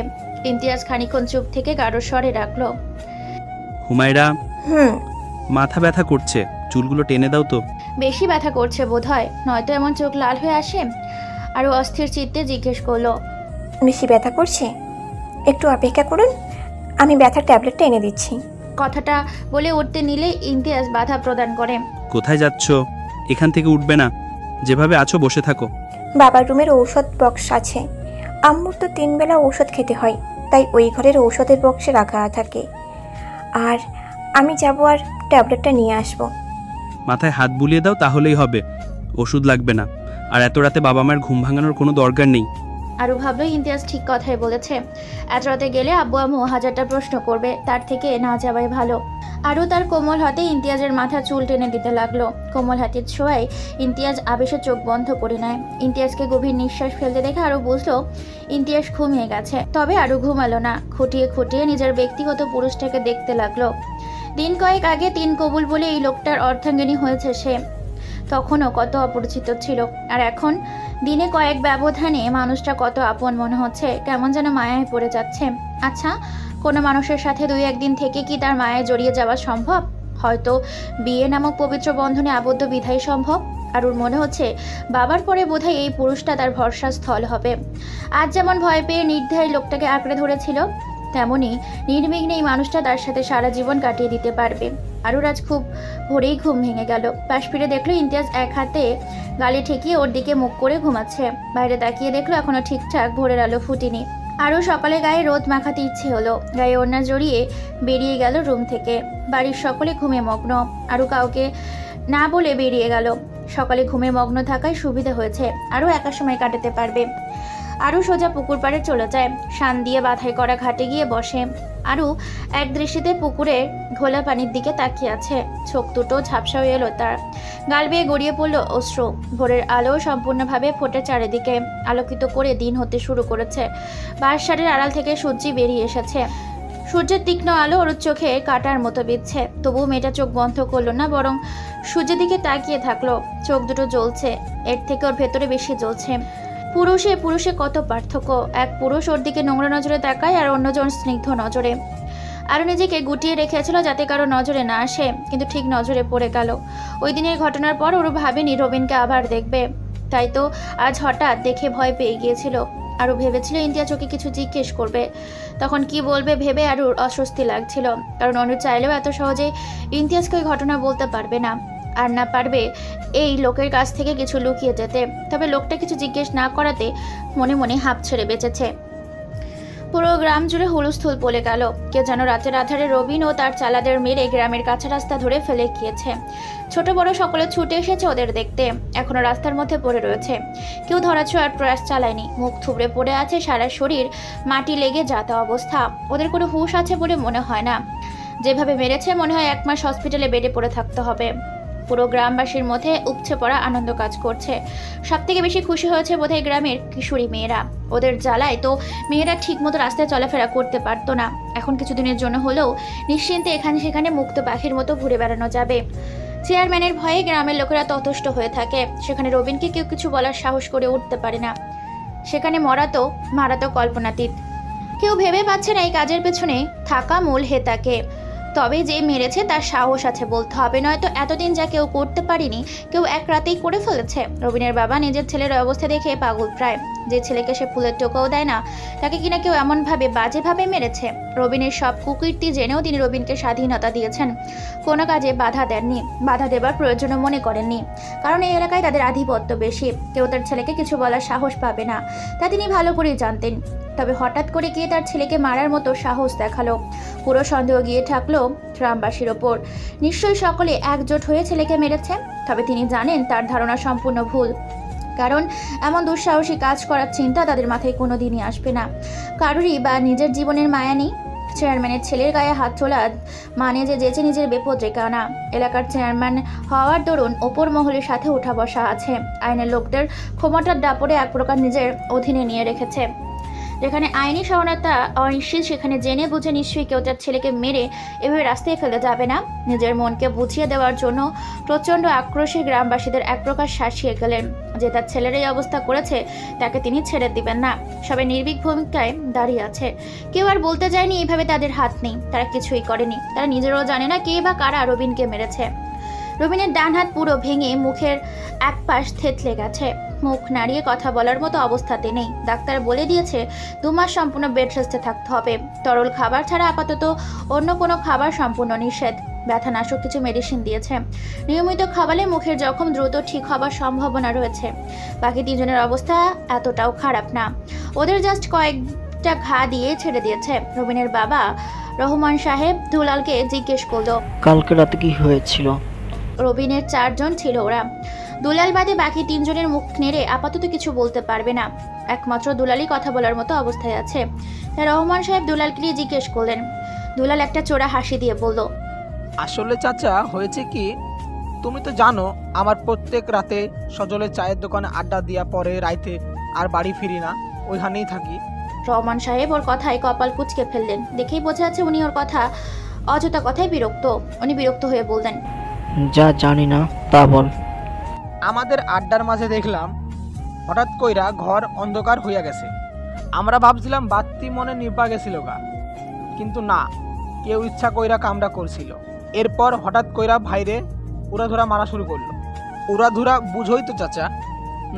ইমতিয়াজ খানিকক্ষণ চুপ থেকে গাঢ় স্বরে রাখলো, হুমায়রা, মাথা ব্যথা করছে, চুলগুলো টেনে দাও তো। বেশি ব্যথা করছে বোধ হয়, নয়তো এমন চোখ লাল হয়ে আসে। আরু অস্থির চিত্তে জিজ্ঞেস করলো, বেশি ব্যথা করছে? একটু অপেক্ষা করুন, আমি ব্যথার ট্যাবলেটটা এনে দিচ্ছি। কথাটা বলে উঠতে নিলে ইমতিয়াজ বাধা প্রদান করে। কোথায় যাচ্ছ? এখান থেকে উঠবে না, যেভাবে আছো বসে থাকো। বাবার রুমের ঔষধ বক্স আছে, আম্মুর তো 3 বেলা ঔষধ খেতে হয়, তাই ওই ঘরের ঔষধের বক্সে রাখা থাকে। আর আমি যাব আর ট্যাবলেটটা নিয়ে আসবো। মাথায় হাত বুলিয়ে দাও, তাহলেই হবে, ওষুধ লাগবে না। আর এত রাতে বাবা মায়ের ঘুম ভাঙানোর কোনো দরকার নেই। আরও ভাবলো ইমতিয়াজ ঠিক কথাই বলেছে। এত রাতে গেলে আব্বু আম্মু হাজারটা প্রশ্ন করবে, তার থেকে না যাওয়াই ভালো। আরও তার কোমল হাতে ইমতিয়াজের মাথা চুল টেনে দিতে লাগলো। কোমল হাতের ছোঁয়ায় ইমতিয়াজ আবেশে চোখ বন্ধ করে নেয়। ইমতিয়াজকে গভীর নিঃশ্বাস ফেলতে দেখে আরও বুঝলো ইমতিয়াজ ঘুমিয়ে গেছে। তবে আরও ঘুমালো না, খুঁটিয়ে খুঁটিয়ে নিজের ব্যক্তিগত পুরুষটাকে দেখতে লাগলো। দিন কয়েক আগে 3 কবুল বলে এই লোকটার অর্ধাঙ্গিনী হয়েছে সে, তখনও কত অপরিচিত ছিল, আর এখন দিনে কয়েক ব্যবধানে মানুষটা কত আপন মনে হচ্ছে, কেমন যেন মায়ায় পড়ে যাচ্ছে। আচ্ছা, কোনো মানুষের সাথে 2-1 দিন থেকে কি তার মায়ায় জড়িয়ে যাওয়া সম্ভব? হয়তো বিয়ে নামক পবিত্র বন্ধনে আবদ্ধ বিধাই সম্ভব। আর ওর মনে হচ্ছে বাবার পরে বোধহয় এই পুরুষটা তার ভরসা স্থল হবে। আজ যেমন ভয় পেয়ে নির্ধারী লোকটাকে আঁকড়ে ধরেছিল, তেমনই নির্বিঘ্নে এই মানুষটা তার সাথে সারা জীবন কাটিয়ে দিতে পারবে। আরুর আজ খুব ভোরেই ঘুম ভেঙে গেল। পাশ ফিরে দেখলো ইমতিয়াজ এক হাতে গালে ঠেকিয়ে ওর দিকে মুখ করে ঘুমাচ্ছে। বাইরে তাকিয়ে দেখলো এখনো ঠিকঠাক ভোরের আলো ফুটেনি। আরও সকালে গায়ে রোদ মাখাতে ইচ্ছে হলো, গায়ে ওড়না জড়িয়ে বেরিয়ে গেল রুম থেকে। বাড়ির সকলে ঘুমে মগ্ন, আরও কাউকে না বলে বেরিয়ে গেল। সকালে ঘুমে মগ্ন থাকায় সুবিধা হয়েছে, আরও একা সময় কাটাতে পারবে। আরও সোজা পুকুর পাড়ে চলে যায়। শান দিয়ে বাধাই করা ঘাটে গিয়ে বসে। আরও এক দৃষ্টিতে পুকুরের ঘোলা পানির দিকে তাকিয়ে আছে। চোখ দুটো ঝাপসা হয়ে এলো তার, গাল বেয়ে গড়িয়ে পড়ল অশ্রু। ভোরের আলো সম্পূর্ণভাবে ফোটে চারিদিকে, আলোকিত করে দিন হতে শুরু করেছে। বাঁশঝাড়ের আড়াল থেকে সূর্য বেরিয়ে এসেছে। সূর্যের তীক্ষ্ণ আলো ওর চোখে কাটার মতো বিচ্ছে। তবুও মেয়েটা চোখ বন্ধ করলো না, বরং সূর্যের দিকে তাকিয়ে থাকলো। চোখ দুটো জ্বলছে, এর থেকে ওর ভেতরে বেশি জ্বলছে। পুরুষে কত পার্থক্য। এক পুরুষ ওর দিকে নোংরা নজরে তাকায়, আর অন্যজন স্নিগ্ধ নজরে। আরও নিজেকে গুটিয়ে রেখেছিল যাতে কারো নজরে না আসে, কিন্তু ঠিক নজরে পড়ে গেল। ওই দিনের ঘটনার পর ওর ভাবেনি রবিনকে আবার দেখবে, তাই তো আজ হঠাৎ দেখে ভয় পেয়ে গিয়েছিল। আরও ভেবেছিল ইমতিয়াজ ওকে কিছু জিজ্ঞেস করবে, তখন কি বলবে ভেবে আরও অস্বস্তি লাগছিল। কারণ অনু চাইলেও এত সহজে ইমতিয়াজকে ওই ঘটনা বলতে পারবে না, আর না পারবে এই লোকের কাছ থেকে কিছু লুকিয়ে যেতে। তবে লোকটা কিছু জিজ্ঞেস না করাতে মনে মনে হাঁপ ছেড়ে বেঁচেছে। পুরো গ্রাম জুড়ে হুলস্থুল পড়ে গেল। কে যেন রাতের আধারে রবিন ও তার চালাদের মেরে গ্রামের কাঁচা রাস্তা ধরে ফেলে গিয়েছে। ছোট বড় সকলে ছুটে এসেছে ওদের দেখতে। এখনো রাস্তার মধ্যে পড়ে রয়েছে, কেউ ধরাছোঁয়ার প্রয়াস চালায়নি। মুখ থুবড়ে পড়ে আছে, সারা শরীর মাটি লেগে যাতা অবস্থা। ওদের কোনো হুঁশ আছে বলে মনে হয় না। যেভাবে মেরেছে মনে হয় 1 মাস হসপিটালে বেডে পড়ে থাকতে হবে। পুরো গ্রামবাসীর মধ্যে উপচে পড়া আনন্দ কাজ করছে। সবথেকে বেশি খুশি হয়েছে বোধহয় গ্রামের কিশোরী মেয়েরা। ওদের জ্বালায় তো মেয়েরা ঠিকমতো রাস্তায় চলাফেরা করতে পারতো না। এখন কিছুদিনের জন্য হলেও নিশ্চিন্তে এখানে সেখানে মুক্ত পাখির মতো ঘুরে বেড়ানো যাবে। চেয়ারম্যানের ভয়ে গ্রামের লোকেরা ততষ্ট হয়ে থাকে। সেখানে রবিনকে কেউ কিছু বলার সাহস করে উঠতে পারে না। সেখানে মারা তো কল্পনাতীত। কেউ ভেবে পাচ্ছে না এই কাজের পেছনে থাকা মূল হেতাকে। তবে যে মেরেছে তার সাহস আছে বলতে হবে, নয়তো এতদিন যা কেউ করতে পারিনি কেউ এক রাতেই করে ফেলেছে। রবিনের বাবা নিজের ছেলের অবস্থা দেখে পাগল প্রায়। যে ছেলেকে সে ফুলের টোকাও দেয় না তাকে কিনা কেউ এমনভাবে বাজেভাবে মেরেছে। রবিনের সব কুকীর্তি জেনেও তিনি রবিনকে স্বাধীনতা দিয়েছেন, কোনো কাজে বাধা দেননি, বাধা দেবার প্রয়োজনও মনে করেননি। কারণ এই এলাকায় তাদের আধিপত্য বেশি, কেউ তার ছেলেকে কিছু বলার সাহস পাবে না তা তিনি ভালো করেই জানতেন। তবে হঠাৎ করে গিয়ে তার ছেলেকে মারার মতো সাহস দেখালো। পুরো সন্দেহ গিয়ে ঠাকলো গ্রামবাসীর ওপর। নিশ্চয়ই সকলে একজোট হয়ে ছেলেকে মেরেছে। তবে তিনি জানেন তার ধারণা সম্পূর্ণ ভুল, কারণ এমন দুঃসাহসী কাজ করার চিন্তা তাদের মাথায় কোনো দিনই আসবে না। কারোরই বা নিজের জীবনের মায়া নেই। চেয়ারম্যানের ছেলের গায়ে হাত তোলা মানে যে যেচে নিজের বিপদ রেখে আনা। এলাকার চেয়ারম্যান হওয়ার দরুন ওপর মহলের সাথে উঠা বসা আছে। আইনের লোকদের ক্ষমতার দাপটে এক প্রকার নিজের অধীনে নিয়ে রেখেছে। যেখানে আইনি সহায়তা অনিশ্চিত সেখানে জেনে বুঝে নিশ্চয়ই কেউ তার ছেলেকে মেরে এভাবে রাস্তায় ফেলে যাবে না। নিজের মনকে বুঝিয়ে দেওয়ার জন্য প্রচণ্ড আক্রোশে গ্রামবাসীদের এক প্রকার শাসিয়ে গেলেন যে তার ছেলের এই অবস্থা করেছে তাকে তিনি ছেড়ে দিবেন না। সবাই নির্ভীক ভূমিকায় দাঁড়িয়ে আছে। কেউ আর বলতে যায়নি এইভাবে তাদের হাত নেই, তারা কিছুই করেনি। তারা নিজেরাও জানে না কে বা কারা রবিনকে মেরেছে। রবিনের ডান হাত পুরো ভেঙে মুখের এক পাশ থেতলে গেছে। মুখ নাড়িয়ে কথা বলার মতো অবস্থাতে নেই। ডাক্তার বলে দিয়েছে 2 মাস সম্পূর্ণ বেড রেস্টে থাকতে হবে। তরল খাবার ছাড়া আপাতত অন্য কোনো খাবার সম্পূর্ণ নিষেধ। ব্যথানাশক কিছু মেডিসিন দিয়েছে। নিয়মিত খাবারে মুখের জখম দ্রুত ঠিক হবার সম্ভাবনা রয়েছে। বাকি 3 জনের অবস্থা এতটাও খারাপ না। ওদের জাস্ট কয়েকটা ঘা দিয়ে ছেড়ে দিয়েছে। রবিনের বাবা রহমান সাহেব দুলালকে জিজ্ঞেস করলো, কালকে রাতে কি হয়েছিল? রবিনের 4 জন ছিল ওরা। দুলাল বাদে বাকি 3 জনের মুখ নেড়ে আপাতত কিছু বলতে পারবে না। একমাত্র দুলালই কথা বলার মতো অবস্থায় আছে। তাই রহমান সাহেব দুলালকে নিয়ে জিজ্ঞেস করলেন। দুলাল একটা চোরা হাসি দিয়ে বলল, আসলে চাচা হয়েছে কি, তুমি তো জানো আমার প্রত্যেক রাতে সজলের চায়ের দোকানে আড্ডা দিয়া পরে রাইতে আর বাড়ি ফিরি না, ওইখানেই থাকি। রহমান সাহেব ওর কথায় কপাল কুঁচকে ফেললেন। দেখেই বোঝা যাচ্ছে উনি ওর কথা অযথা কথায় বিরক্ত। উনি বিরক্ত হয়ে বললেন, যা জানি না তা বল। আমাদের আড্ডার মাঝে দেখলাম হঠাৎ কইরা ঘর অন্ধকার হইয়া গেছে। আমরা ভাবছিলাম বাতি মনে নিভা গেছিল গা, কিন্তু না, কেউ ইচ্ছা কইরা কামড়া করছিল। এরপর হঠাৎ কইরা ভাইরে উড়াধুরা মারা শুরু করলো। উড়াধুরা বুঝোই তো চাচা,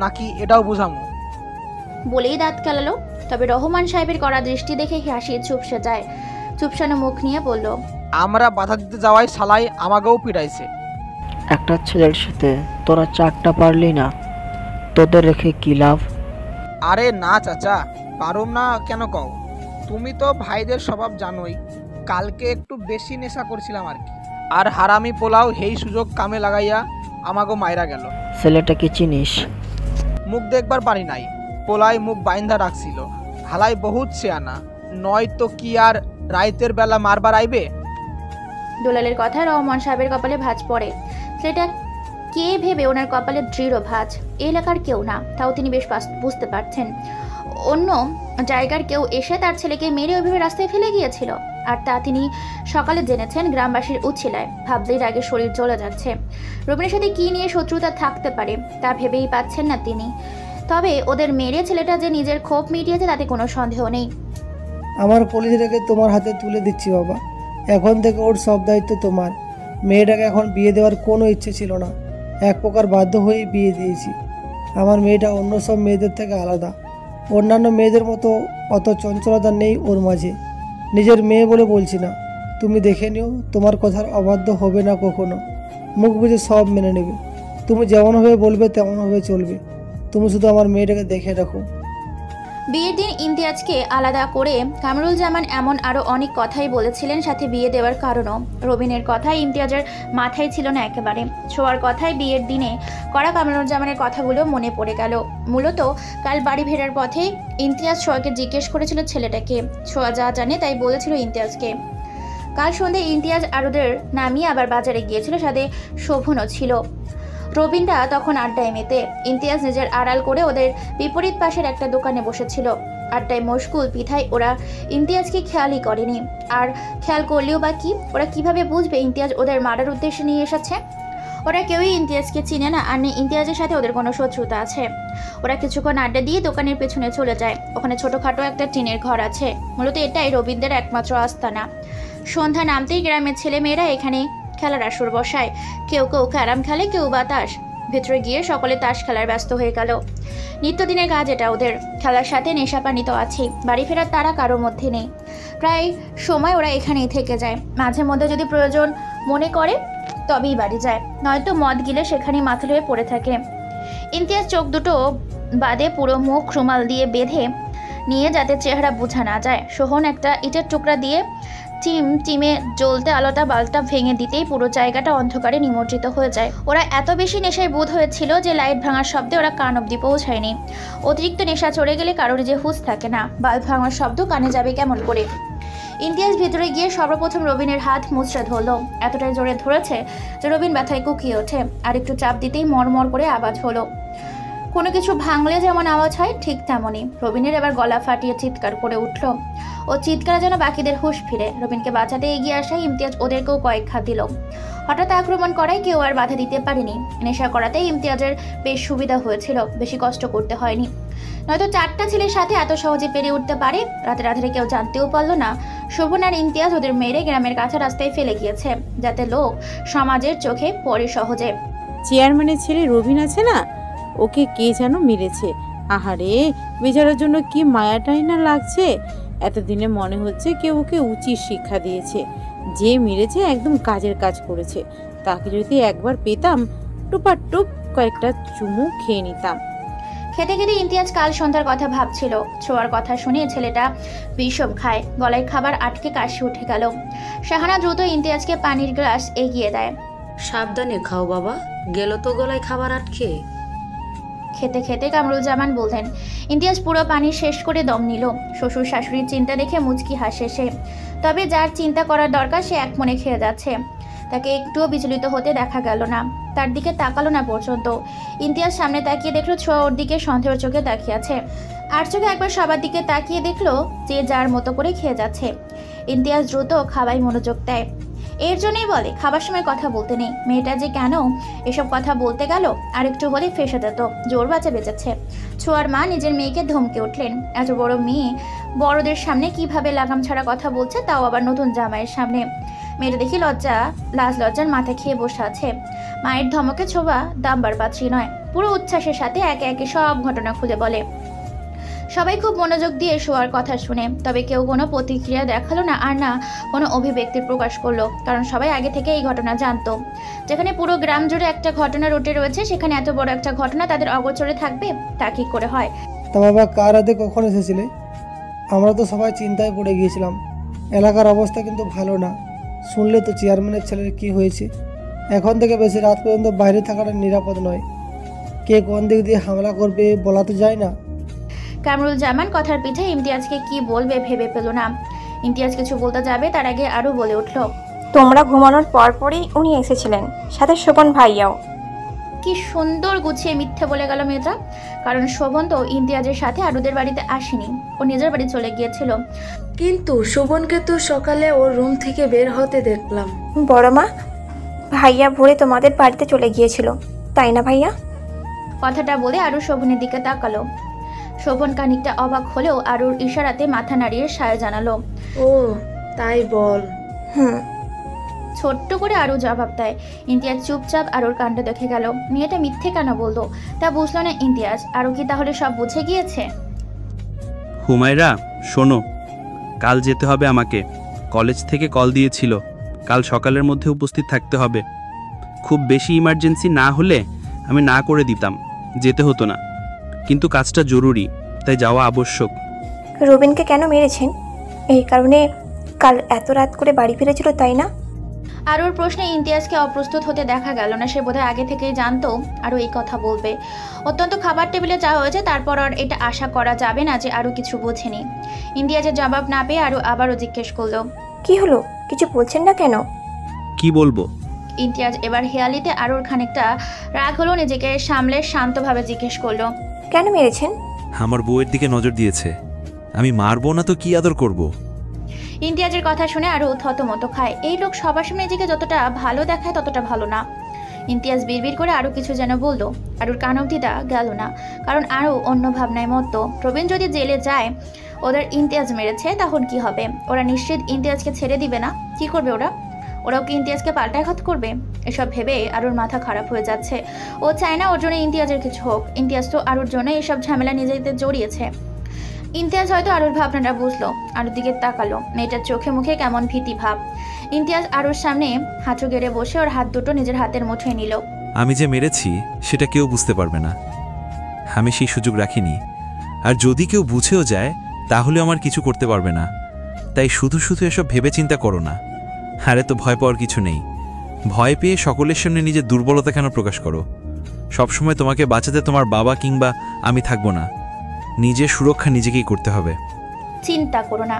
নাকি এটাও বুঝামু? বলেই দাঁত কেলালো। তবে রহমান সাহেবের কড়া দৃষ্টি দেখে হাসি চুপসে যায়। চুপসানো মুখ নিয়ে বলল, আমরা বাধা দিতে যাওয়ায় শালাই আমাকেও পিটাইছে। একটা ছেলের সাথে তোরা 4টা পারলি না, তোদের রেখে কি লাভ? আরে না চাচা, পারুম না কেন কও? তুমি তো ভাইদের স্বভাব জানোই। কালকে একটু বেশি নেশা করছিলাম আর কি। আর হারামি পোলাও হেই সুযোগ কামে লাগাইয়া আমাগো মাইরা গেল। ছেলেটাকে চিনিস? মুখ দেখবার পারি নাই, পোলাই মুখ বাইন্ধা রাখছিল। হালাই বহুত শেয়ানা, নয় তো কি আর রাইতের বেলা মারবার আইবে? দুলালের কথায় রহমান সাহেবের কপালে ভাঁজ পড়ে। সেটা কে ভেবে ওনার কপালে দৃঢ় ভাঁজ। এলাকার কেউ না, তাও তিনি বেশ বুঝতে পারছেন। অন্য জায়গার কেউ এসে তার ছেলেকে মেরে ওইভাবে রাস্তায় ফেলে গিয়েছিল। আর তা তিনি সকালে জেনেছেন গ্রামবাসীর উচ্ছিলায়। ভাবলেই আগে শরীর চলে যাচ্ছে। রবিনের সাথে কি নিয়ে শত্রুতা থাকতে পারে তা ভেবেই পাচ্ছেন না তিনি। তবে ওদের মেরে ছেলেটা যে নিজের ক্ষোভ মিটিয়েছে তাতে কোনো সন্দেহ নেই। আমার কলিজাটাকে তোমার হাতে তুলে দিচ্ছি বাবা। এখন থেকে ওর সব দায়িত্ব তোমার। মেয়েটাকে এখন বিয়ে দেওয়ার কোনো ইচ্ছে ছিল না, এক প্রকার বাধ্য হয়েই বিয়ে দিয়েছি। আমার মেয়েটা অন্য সব মেয়েদের থেকে আলাদা। অন্যান্য মেয়েদের মতো অত চঞ্চলতা নেই ওর মাঝে। নিজের মেয়ে বলে বলছি না, তুমি দেখে নিও, তোমার কথার অবাধ্য হবে না কখনো। মুখ বুঝে সব মেনে নেবে। তুমি যেমনভাবে বলবে তেমনভাবে চলবে। তুমি শুধু আমার মেয়েটাকে দেখে রাখো। বিয়ের দিন ইমতিয়াজকে আলাদা করে কামরুল জামান এমন আরও অনেক কথাই বলেছিলেন, সাথে বিয়ে দেওয়ার কারণও। রবিনের কথাই ইমতিয়াজের মাথায় ছিল না একেবারে। ছোঁয়ার কথায় বিয়ের দিনে করা কামরুল জামানের কথাগুলো মনে পড়ে গেল। মূলত কাল বাড়ি ফেরার পথে ইমতিয়াজ ছোঁয়াকে জিজ্ঞেস করেছিল ছেলেটাকে। ছোঁয়া যা জানে তাই বলেছিল ইমতিয়াজকে। কাল সন্ধ্যে ইমতিয়াজ আরুদের নামিয়ে আবার বাজারে গিয়েছিল, সাথে শোভনও ছিল। রবিনরা তখন আড্ডায় মেতে। ইমতিয়াজ নিজের আড়াল করে ওদের বিপরীত পাশের একটা দোকানে বসেছিল। আড্ডায় মশগুল বিধায় ওরা ইমতিয়াজকে খেয়ালই করেনি। আর খেয়াল করলেও বা কি, ওরা কিভাবে বুঝবে ইমতিয়াজ ওদের মারার উদ্দেশ্যে নিয়ে এসেছে? ওরা কেউই ইমতিয়াজকে চিনে না, আর ইমতিয়াজের সাথে ওদের কোনো শত্রুতা আছে। ওরা কিছুক্ষণ আড্ডা দিয়ে দোকানের পেছনে চলে যায়। ওখানে ছোটোখাটো একটা টিনের ঘর আছে। মূলত এটাই রবীন্দ্রের একমাত্র আস্তানা। সন্ধ্যা নামতেই গ্রামের ছেলেমেয়েরা এখানে খেলার আসর বসায়। কেউ কেউ ক্যারাম খেলে, কেউ বা তাস। ভেতরে গিয়ে সকলে তাস খেলার ব্যস্ত হয়ে গেল। নিত্যদিনের কাজ এটা ওদের। খেলার সাথে নেশাপানি তো আছেই। বাড়ি ফেরার তারা কারোর মধ্যে নেই। প্রায় সময় ওরা এখানেই থেকে যায়। মাঝে মধ্যে যদি প্রয়োজন মনে করে তবেই বাড়ি যায়, নয়তো মদ গিলে সেখানেই মাথা লয়ে পড়ে থাকে। ইমতিয়াজ চোখ দুটো বাদে পুরো মুখ রুমাল দিয়ে বেঁধে নিয়ে যাতে চেহারা বোঝা না যায়। সোহন একটা ইটের টুকরা দিয়ে টিমে জ্বলতে আলোটা বাল্বটা ভেঙে দিতেই পুরো জায়গাটা অন্ধকারে নিমজ্জিত হয়ে যায়। ওরা এত বেশি নেশায় বোধ হয়েছিল যে লাইট ভাঙার শব্দে ওরা কান অব্দি পৌঁছায়নি। অতিরিক্ত নেশা চড়ে গেলে কারোর যে হুঁশ থাকে না, বাল্ব ভাঙার শব্দ কানে যাবে কেমন করে? ইমতিয়াজ ভেতরে গিয়ে সর্বপ্রথম রবিনের হাত মুচড়ে ধরল। এতটাই জোরে ধরেছে যে রবিন ব্যথায় কুকিয়ে ওঠে। আর একটু চাপ দিতেই মরমর করে আওয়াজ হলো। কোনো কিছু ভাঙলে যেমন আওয়াজ হয় ঠিক তেমনই। রবিনের এবার গলা ফাটিয়ে চিৎকার করে উঠল। ও চিৎকার যেন বাকিদের হুঁশ ফিরে। রবিনকে বাঁচাতে এগিয়ে আসায় ইমতিয়াজ ওদেরকেও কয়েক ঘা দিল। হঠাৎ আক্রমণ করায় কেউ আর বাধা দিতে পারেনি। নেশা করাতেই ইমতিয়াজের বেশ সুবিধা হয়েছিল, বেশি কষ্ট করতে হয়নি। নয়তো 4টা ছেলের সাথে এত সহজে পেরে উঠতে পারে রাতের আধারে কেউ জানতেও পারল না। শোভন আর ইমতিয়াজ ওদের মেরে গ্রামের কাছে রাস্তায় ফেলে গিয়েছে, যাতে লোক সমাজের চোখে পড়ে সহজে। চেয়ারম্যানের ছেলে রবিন আছে না, ওকে কে যেন মেরেছে। আহারে, বেচারার জন্য কি মায়াটাই না লাগছে। এতদিনে মনে হচ্ছে কেউ ওকে উচিত শিক্ষা দিয়েছে। যে মেরেছে একদম কাজের কাজ করেছে। তাকে যদি একবার পেতাম, টুপাটুপ কয়েকটা চুমু খেয়ে নিতাম। খেতে খেতে ইমতিয়াজ কাল সন্ধ্যার কথা ভাবছিল। ছোঁয়ার কথা শুনে ছেলেটা বিষম খায়। গলায় খাবার আটকে কাশি উঠে গেল। শাহানা দ্রুত ইমতিয়াজকে পানির গ্লাস এগিয়ে দেয়। সাবধানে খাও বাবা, গেল তো গলায় খাবার আটকে। খেতে খেতে কামরুজ্জামান বলতেন। ইমতিয়াজ পুরো পানি শেষ করে দম নিল। শ্বশুর শাশুড়ির চিন্তা দেখে মুচকি হাসে সে। তবে যার চিন্তা করার দরকার সে এক মনে খেয়ে যাচ্ছে। তাকে একটুও বিচলিত হতে দেখা গেল না। তার দিকে তাকালো না পর্যন্ত। ইমতিয়াজ সামনে তাকিয়ে দেখলো ছোঁয়া ওর দিকে সন্দেহের চোখে তাকিয়ে আছে। আর চোখে একবার সবার দিকে তাকিয়ে দেখলো যে যার মতো করে খেয়ে যাচ্ছে। ইমতিয়াজ দ্রুত খাওয়ায় মনোযোগ দেয়। এর জন্যই বলে খাবার সময় কথা বলতে নেই। মেয়েটা যে কেন এসব কথা বলতে গেল, আর একটু হলে ফেসে যেত। জোর বাঁচা বেঁচেছে। ছোঁয়ার মা নিজের মেয়েকে ধমকে উঠলেন। এত বড় মেয়ে বড়দের সামনে কিভাবে লাগাম ছাড়া কথা বলছে, তাও আবার নতুন জামাইয়ের সামনে। মেয়েটা দেখি লাজ লজ্জার মাথা খেয়ে বসে আছে। মায়ের ধমকে ছোঁয়া দামবার পাত্রী নয়। পুরো উচ্ছ্বাসের সাথে একে একে সব ঘটনা খুলে বলে। সবাই খুব মনোযোগ দিয়ে শোয়ার কথা শুনে। তবে কেউ কোনো প্রতিক্রিয়া দেখালো না, আর না কোনো অভিব্যক্তির প্রকাশ করলো। কারণ সবাই আগে থেকে এই ঘটনা জানতো। যেখানে পুরো গ্রাম জুড়ে একটা ঘটনা রটে রয়েছে, সেখানে এত বড় একটা ঘটনা তাদের অগোচরে থাকবে তা কি করে হয়? তা বাবা, কার রাতে কখন এসেছিলে? আমরা তো সবাই চিন্তায় পড়ে গিয়েছিলাম। এলাকার অবস্থা কিন্তু ভালো না। শুনলে তো চেয়ারম্যানের ছেলের কি হয়েছে। এখন থেকে বেশি রাত পর্যন্ত বাইরে থাকাটা নিরাপদ নয়। কে কোন দিক দিয়ে হামলা করবে বলা তো যায় না। কামরুজ্জামান কথার পিঠে ইমতিয়াজকে কি বলবে ভেবে পেল না। ইমতিয়াজ কিছু বলতে যাবে তার আগে আরও বলে উঠল, তোমরা ঘুমানোর পরপরই উনি এসেছিলেন, সাথে শোভন ভাইয়াও। কি সুন্দর গুছিয়ে মিথ্যে বলে গেল মেয়েটা। কারণ শোভন তো ইমতিয়াজের সাথে আরুদের বাড়িতে আসেনি, ও নিজের বাড়ি চলে গিয়েছিল। কিন্তু শোভনকে তো সকালে ওর রুম থেকে বের হতে দেখলাম। বড় মা, ভাইয়া ভোরে তোমাদের বাড়িতে চলে গিয়েছিল, তাই না ভাইয়া? কথাটা বলে আরু শোভনের দিকে তাকালো। শোভন খানিকটা অবাক হলেও আরুর ইশারাতে মাথা নাড়িয়ে সায় জানালো, ও তাই বল। ছোট্ট করে আরু জবাব দেয়। ইমতিয়াজ চুপচাপ আরুর কাণ্ড দেখে গেল। মেয়েটা মিথ্যে কেন বলতো তা বুঝলো না ইমতিয়াজ। আরু কি তাহলে সব বুঝে গিয়েছে? হুমায়রা শোনো, কাল যেতে হবে আমাকে। কলেজ থেকে কল দিয়েছিল, কাল সকালের মধ্যে উপস্থিত থাকতে হবে। খুব বেশি ইমার্জেন্সি না হলে আমি না করে দিতাম, যেতে হতো না। কিন্তু কাজটা জরুরি, তাই যাওয়া আবশ্যক। রবিনকে কেন মেরেছেন? এই কারণে কাল এত রাত করে বাড়ি ফিরেছিল, তাই না? আরুর প্রশ্নে ইমতিয়াজকে অপ্রস্তুত হতে দেখা গেল না। সে বোধহয় আগে থেকেই জানতো আরু এই কথা বলবে। অত্যন্ত খাবার টেবিলে যাওয়া হয়েছে, তারপর আর এটা আশা করা যাবে না যে আরু কিছু বোঝেনি। ইমতিয়াজের জবাব না পেয়ে আরু আবারও জিজ্ঞেস করলো, কি হলো, কিছু বলছেন না কেন? কি বলবো? ইমতিয়াজ এবার হেয়ালিতে আরুর খানিকটা রাগ হলো, নিজেকে সামলে শান্তভাবে জিজ্ঞেস করলো, কেন মেরেছেন? আমার বউয়ের দিকে নজর দিয়েছে, আমি মারবো না তো কি আদর করব? ইমতিয়াজের কথা শুনে আরু থতমত খায়। এই লোক সবার সামনে নিজেকে যতটা ভালো দেখায় ততটা ভালো না। ইমতিয়াজ বিড়বিড় করে আরও কিছু যেন বলল। আরুর কান অবধি তা গেল না, কারণ আরও অন্য ভাবনায় মতো। প্রবীণ যদি জেলে যায়, ওদের ইমতিয়াজ মেরেছে, তখন কি হবে? ওরা নিশ্চিত ইমতিয়াজকে ছেড়ে দিবে না। কি করবে ওরাও কি ইমতিয়াজকে পাল্টাঘাত করবে? এসব ভেবে আরুর মাথা খারাপ হয়ে যাচ্ছে। ও চায় না ওর জন্য ইমতিয়াজের কিছু হোক। ইমতিয়াজ তো আরুর জন্য এসব ঝামেলা নিজেদের জড়িয়েছে। ইমতিয়াজ হয়তো আরুর ভাবনাটা বুঝলো, আরুর দিকে তাকালো। মেয়েটার চোখে মুখে কেমন ভীতি ভাব। ইমতিয়াজ আরুর সামনে হাঁটু গেড়ে বসে ওর হাত দুটো নিজের হাতের মুঠোয় নিল। আমি যে মেরেছি সেটা কেউ বুঝতে পারবে না, আমি সেই সুযোগ রাখিনি। আর যদি কেউ বুঝেও যায় তাহলে আমার কিছু করতে পারবে না। তাই শুধু শুধু এসব ভেবে চিন্তা করো না। আরে তো ভয় পাওয়ার কিছু নেই। ভয় পেয়ে সকলের সামনে নিজের দুর্বলতা কেন প্রকাশ করো? সবসময় তোমাকে বাঁচাতে তোমার বাবা কিংবা আমি থাকবো না। নিজের সুরক্ষা নিজেকেই করতে হবে। চিন্তা করো না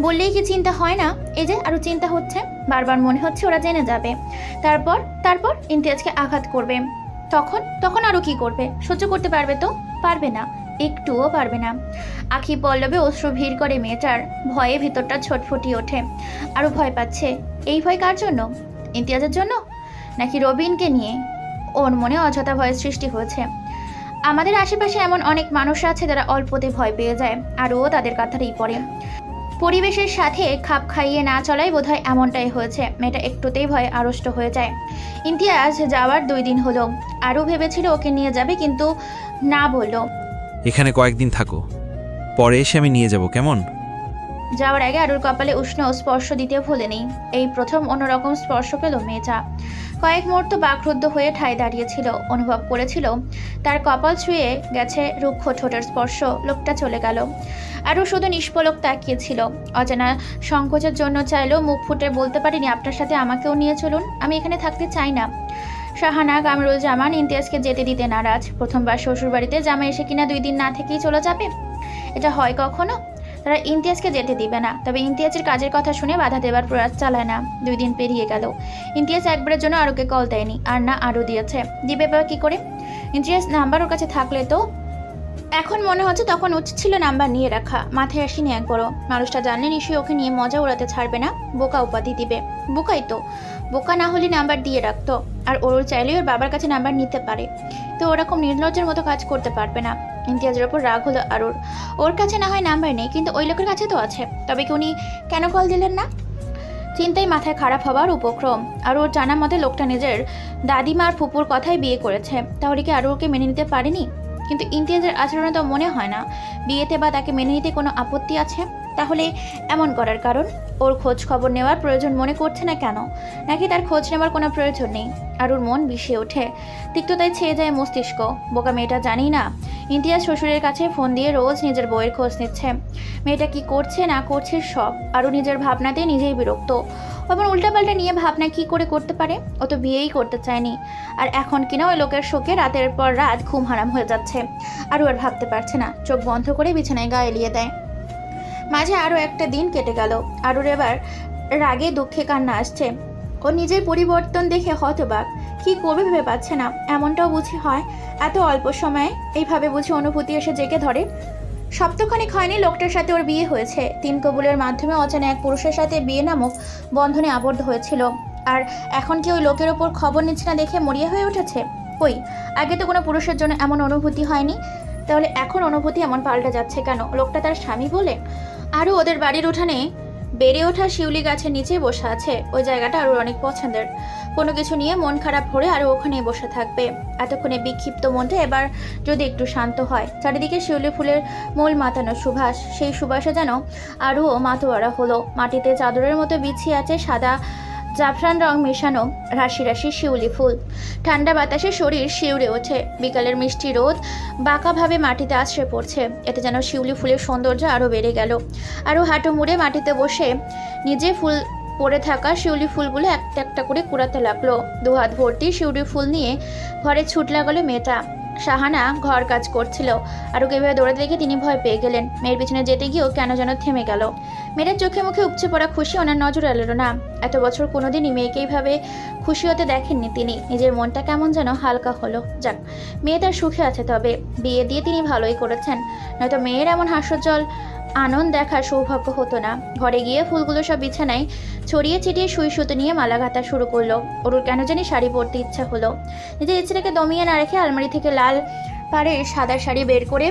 বললেই কি চিন্তা হয় না? এই যে আরো চিন্তা হচ্ছে, বারবার মনে হচ্ছে ওরা জেনে যাবে, তারপর ইমতিয়াজকে আঘাত করবে। তখন আরো কি করবে? সহ্য করতে পারবে তো? পারবে না, একটুও পারবে না। আখি পল্লবে অশ্রু ভিড় করে মেয়েটার। ভয়ে ভিতরটা ছটফটিয়ে ওঠে। আরো ভয় পাচ্ছে। এই ভয় কার জন্য? ইমতিয়াজের জন্য নাকি রবিনকে নিয়ে? ওর মনে অযথা ভয়ের সৃষ্টি হয়েছে। আমাদের আশেপাশে এমন অনেক মানুষ আছে যারা অল্পতে ভয় পেয়ে যায়, আর ও তাদের কথাতেই পড়ে। পরিবেশের সাথে খাপ খাইয়ে না চলাই বোধহয় এমনটাই হয়েছে। মেয়েটা একটুতেই ভয়ে আড়ষ্ট হয়ে যায়। ইমতিয়াজ যাওয়ার 2 দিন হলো। আরও ভেবেছিল ওকে নিয়ে যাবে, কিন্তু না বলল। এখানে কয়েকদিন থাকো, পরে এসে আমি নিয়ে যাব, কেমন? যাওয়ার আগে আরুর কপালে উষ্ণ স্পর্শ দিতে ভুলেনি। এই প্রথম অন্যরকম স্পর্শ পেল মেয়েটা। কয়েক মুহূর্ত বাকরুদ্ধ হয়ে ঠায় দাঁড়িয়েছিল। অনুভব করেছিল তার কপাল ছুঁয়ে গেছে রুক্ষ ঠোঁটের স্পর্শ। লোকটা চলে গেল। আরও শুধু নিষ্পলক তাকিয়েছিল। অজানা সংকোচের জন্য চাইলেও মুখ ফুটে বলতে পারিনি, আপনার সাথে আমাকেও নিয়ে চলুন, আমি এখানে থাকতে চাই না। শাহানা কামরুজ্জামান ইমতিয়াজকে যেতে দিতে নারাজ। প্রথমবার শ্বশুরবাড়িতে জামাই এসে কিনা 2 দিন না থেকেই চলে যাবে? এটা হয় কখনো? তারা ইমতিয়াজকে যেতে দিবে না। তবে ইমতিয়াজের কাজের কথা শুনে বাধা দেবার প্রয়াস চালায় না। 2 দিন পেরিয়ে গেল। ইমতিয়াজ একবারের জন্য আরুকে কল দেয়নি, আর না আরও দিয়েছে। দিবে বা কি করে? ইমতিয়াজ নাম্বার ওর কাছে থাকলে তো। এখন মনে হচ্ছে তখন উচিত ছিল নাম্বার নিয়ে রাখা। মাথায় আসেনি একবারও। মানুষটা জানলে নিশ্চয়ই ওকে নিয়ে মজা উড়াতে ছাড়বে না, বোকা উপাধি দিবে। বোকাই তো, বোকা না হলে নাম্বার দিয়ে রাখতো। আর ওর চাইলেই ওর বাবার কাছে নাম্বার নিতে পারে, তো ওরকম নির্লজ্জের মতো কাজ করতে পারবে না। ইমতিয়াজের ওপর রাগ হলো আরুর। ওর কাছে না হয় নাম্বার নেই, কিন্তু ওই লোকের কাছে তো আছে। তবে কি উনি কেন কল দিলেন না? চিন্তায় মাথায় খারাপ হবার উপক্রম। আর ওর জানা মতে লোকটা নিজের দাদিমার ফুপুর কথাই বিয়ে করেছে। তাহলে কি আরু ওকে মেনে নিতে পারেনি? কিন্তু ইমতিয়াজের আচরণে তো মনে হয় না বিয়েতে বা তাকে মেনে নিতে কোনো আপত্তি আছে। তাহলে এমন করার কারণ? ওর খোঁজ খবর নেওয়ার প্রয়োজন মনে করছে না কেন? নাকি তার খোঁজ নেওয়ার কোনো প্রয়োজন নেই? আর ওর মন বিষিয়ে ওঠে, তিক্ততায় ছেয়ে যায় মস্তিষ্ক। বোকা মেয়েটা জানি না ইমতিয়াজ শ্বশুরের কাছে ফোন দিয়ে রোজ নিজের বউয়ের খোঁজ নিচ্ছে। মেয়েটা কি করছে না করছে সব। আরও নিজের ভাবনাতে নিজেই বিরক্ত। আবার উল্টাপাল্টা নিয়ে ভাবনা কি করে করতে পারে? ও তো বিয়েই করতে চায়নি। আর এখন কিনা ওই লোকের শোকে রাতের পর রাত ঘুম হারাম হয়ে যাচ্ছে। আরও আর ভাবতে পারছে না। চোখ বন্ধ করে বিছানায় গা এলিয়ে দেয়। মাঝে আরও একটা দিন কেটে গেল। আরুর এবার রাগে দুঃখে কান্না আসছে। ও নিজের পরিবর্তন দেখে হতবাক। কি করবে ভেবে পাচ্ছে না। এমনটাও বুঝি হয়? এত অল্প সময়ে এইভাবে বুঝি অনুভূতি এসে জেগে ধরে। সপ্তাহখানেক হয়নি লোকটার সাথে ওর বিয়ে হয়েছে। 3 কবুলের মাধ্যমে অচেনা এক পুরুষের সাথে বিয়ে নামক বন্ধনে আবদ্ধ হয়েছিল। আর এখন কি ওই লোকের ওপর খবর নিচ্ছে না দেখে মরিয়া হয়ে উঠেছে? কই, আগে তো কোনো পুরুষের জন্য এমন অনুভূতি হয়নি। তাহলে এখন অনুভূতি এমন পাল্টে যাচ্ছে কেন? লোকটা তার স্বামী বলে? আরও ওদের বাড়ির উঠানে বেড়ে ওঠা শিউলি গাছের নিচে বসে আছে। ওই জায়গাটা আরও অনেক পছন্দের। কোনো কিছু নিয়ে মন খারাপ ভরে আরও ওখানেই বসে থাকবে। এতক্ষণে বিক্ষিপ্ত মনটা এবার যদি একটু শান্ত হয়। চারিদিকে শিউলি ফুলের মূল মাতানো সুবাস। সেই সুবাসে যেন আরও মাতোয়ারা হলো। মাটিতে চাদরের মতো বিছিয়ে আছে সাদা জাফরান রং মেশানো রাশি রাশি শিউলি ফুল। ঠান্ডা বাতাসে শরীর শিউরে ওঠে। বিকালের মিষ্টি রোদ বাঁকাভাবে মাটিতে আছড়ে পড়ছে। এতে যেন শিউলি ফুলের সৌন্দর্য আরও বেড়ে গেল। আরও হাঁটু মুড়ে মাটিতে বসে নিজে ফুল পড়ে থাকা শিউলি ফুলগুলো একটা একটা করে কুড়াতে লাগলো। 2 হাত ভর্তি শিউলি ফুল নিয়ে ঘরে ছুট লাগালো মেয়েটা। শাহানা ঘর কাজ করছিল। আরুকে এভাবে দৌড়াতে দেখে তিনি ভয় পেয়ে গেলেন। মেয়ের পিছনে যেতে গিয়েও কেন যেন থেমে গেল। মেয়ের চোখে মুখে উপচে পড়া খুশি ওনার নজর এলো না। এত বছর কোনোদিনই মেয়েকে এইভাবে খুশি হতে দেখেননি তিনি। নিজের মনটা কেমন যেন হালকা হলো। যাক, মেয়ে তার সুখে আছে, তবে বিয়ে দিয়ে তিনি ভালোই করেছেন, নয়তো মেয়ের এমন হাস্যোজ্জ্বল আনন্দ দেখার সৌভাগ্য হতো না। ঘরে গিয়ে ফুলগুলো সব বিছানায় ছড়িয়ে ছিটিয়ে সুই সুতো নিয়ে মালা গাঁথা শুরু করলো। ওর কেন জানি শাড়ি পরতে ইচ্ছা হলো। নিজের ইচ্ছেটাকে দমিয়ে না রেখে আলমারি থেকে লাল পাড়ের সাদা শাড়ি বের করে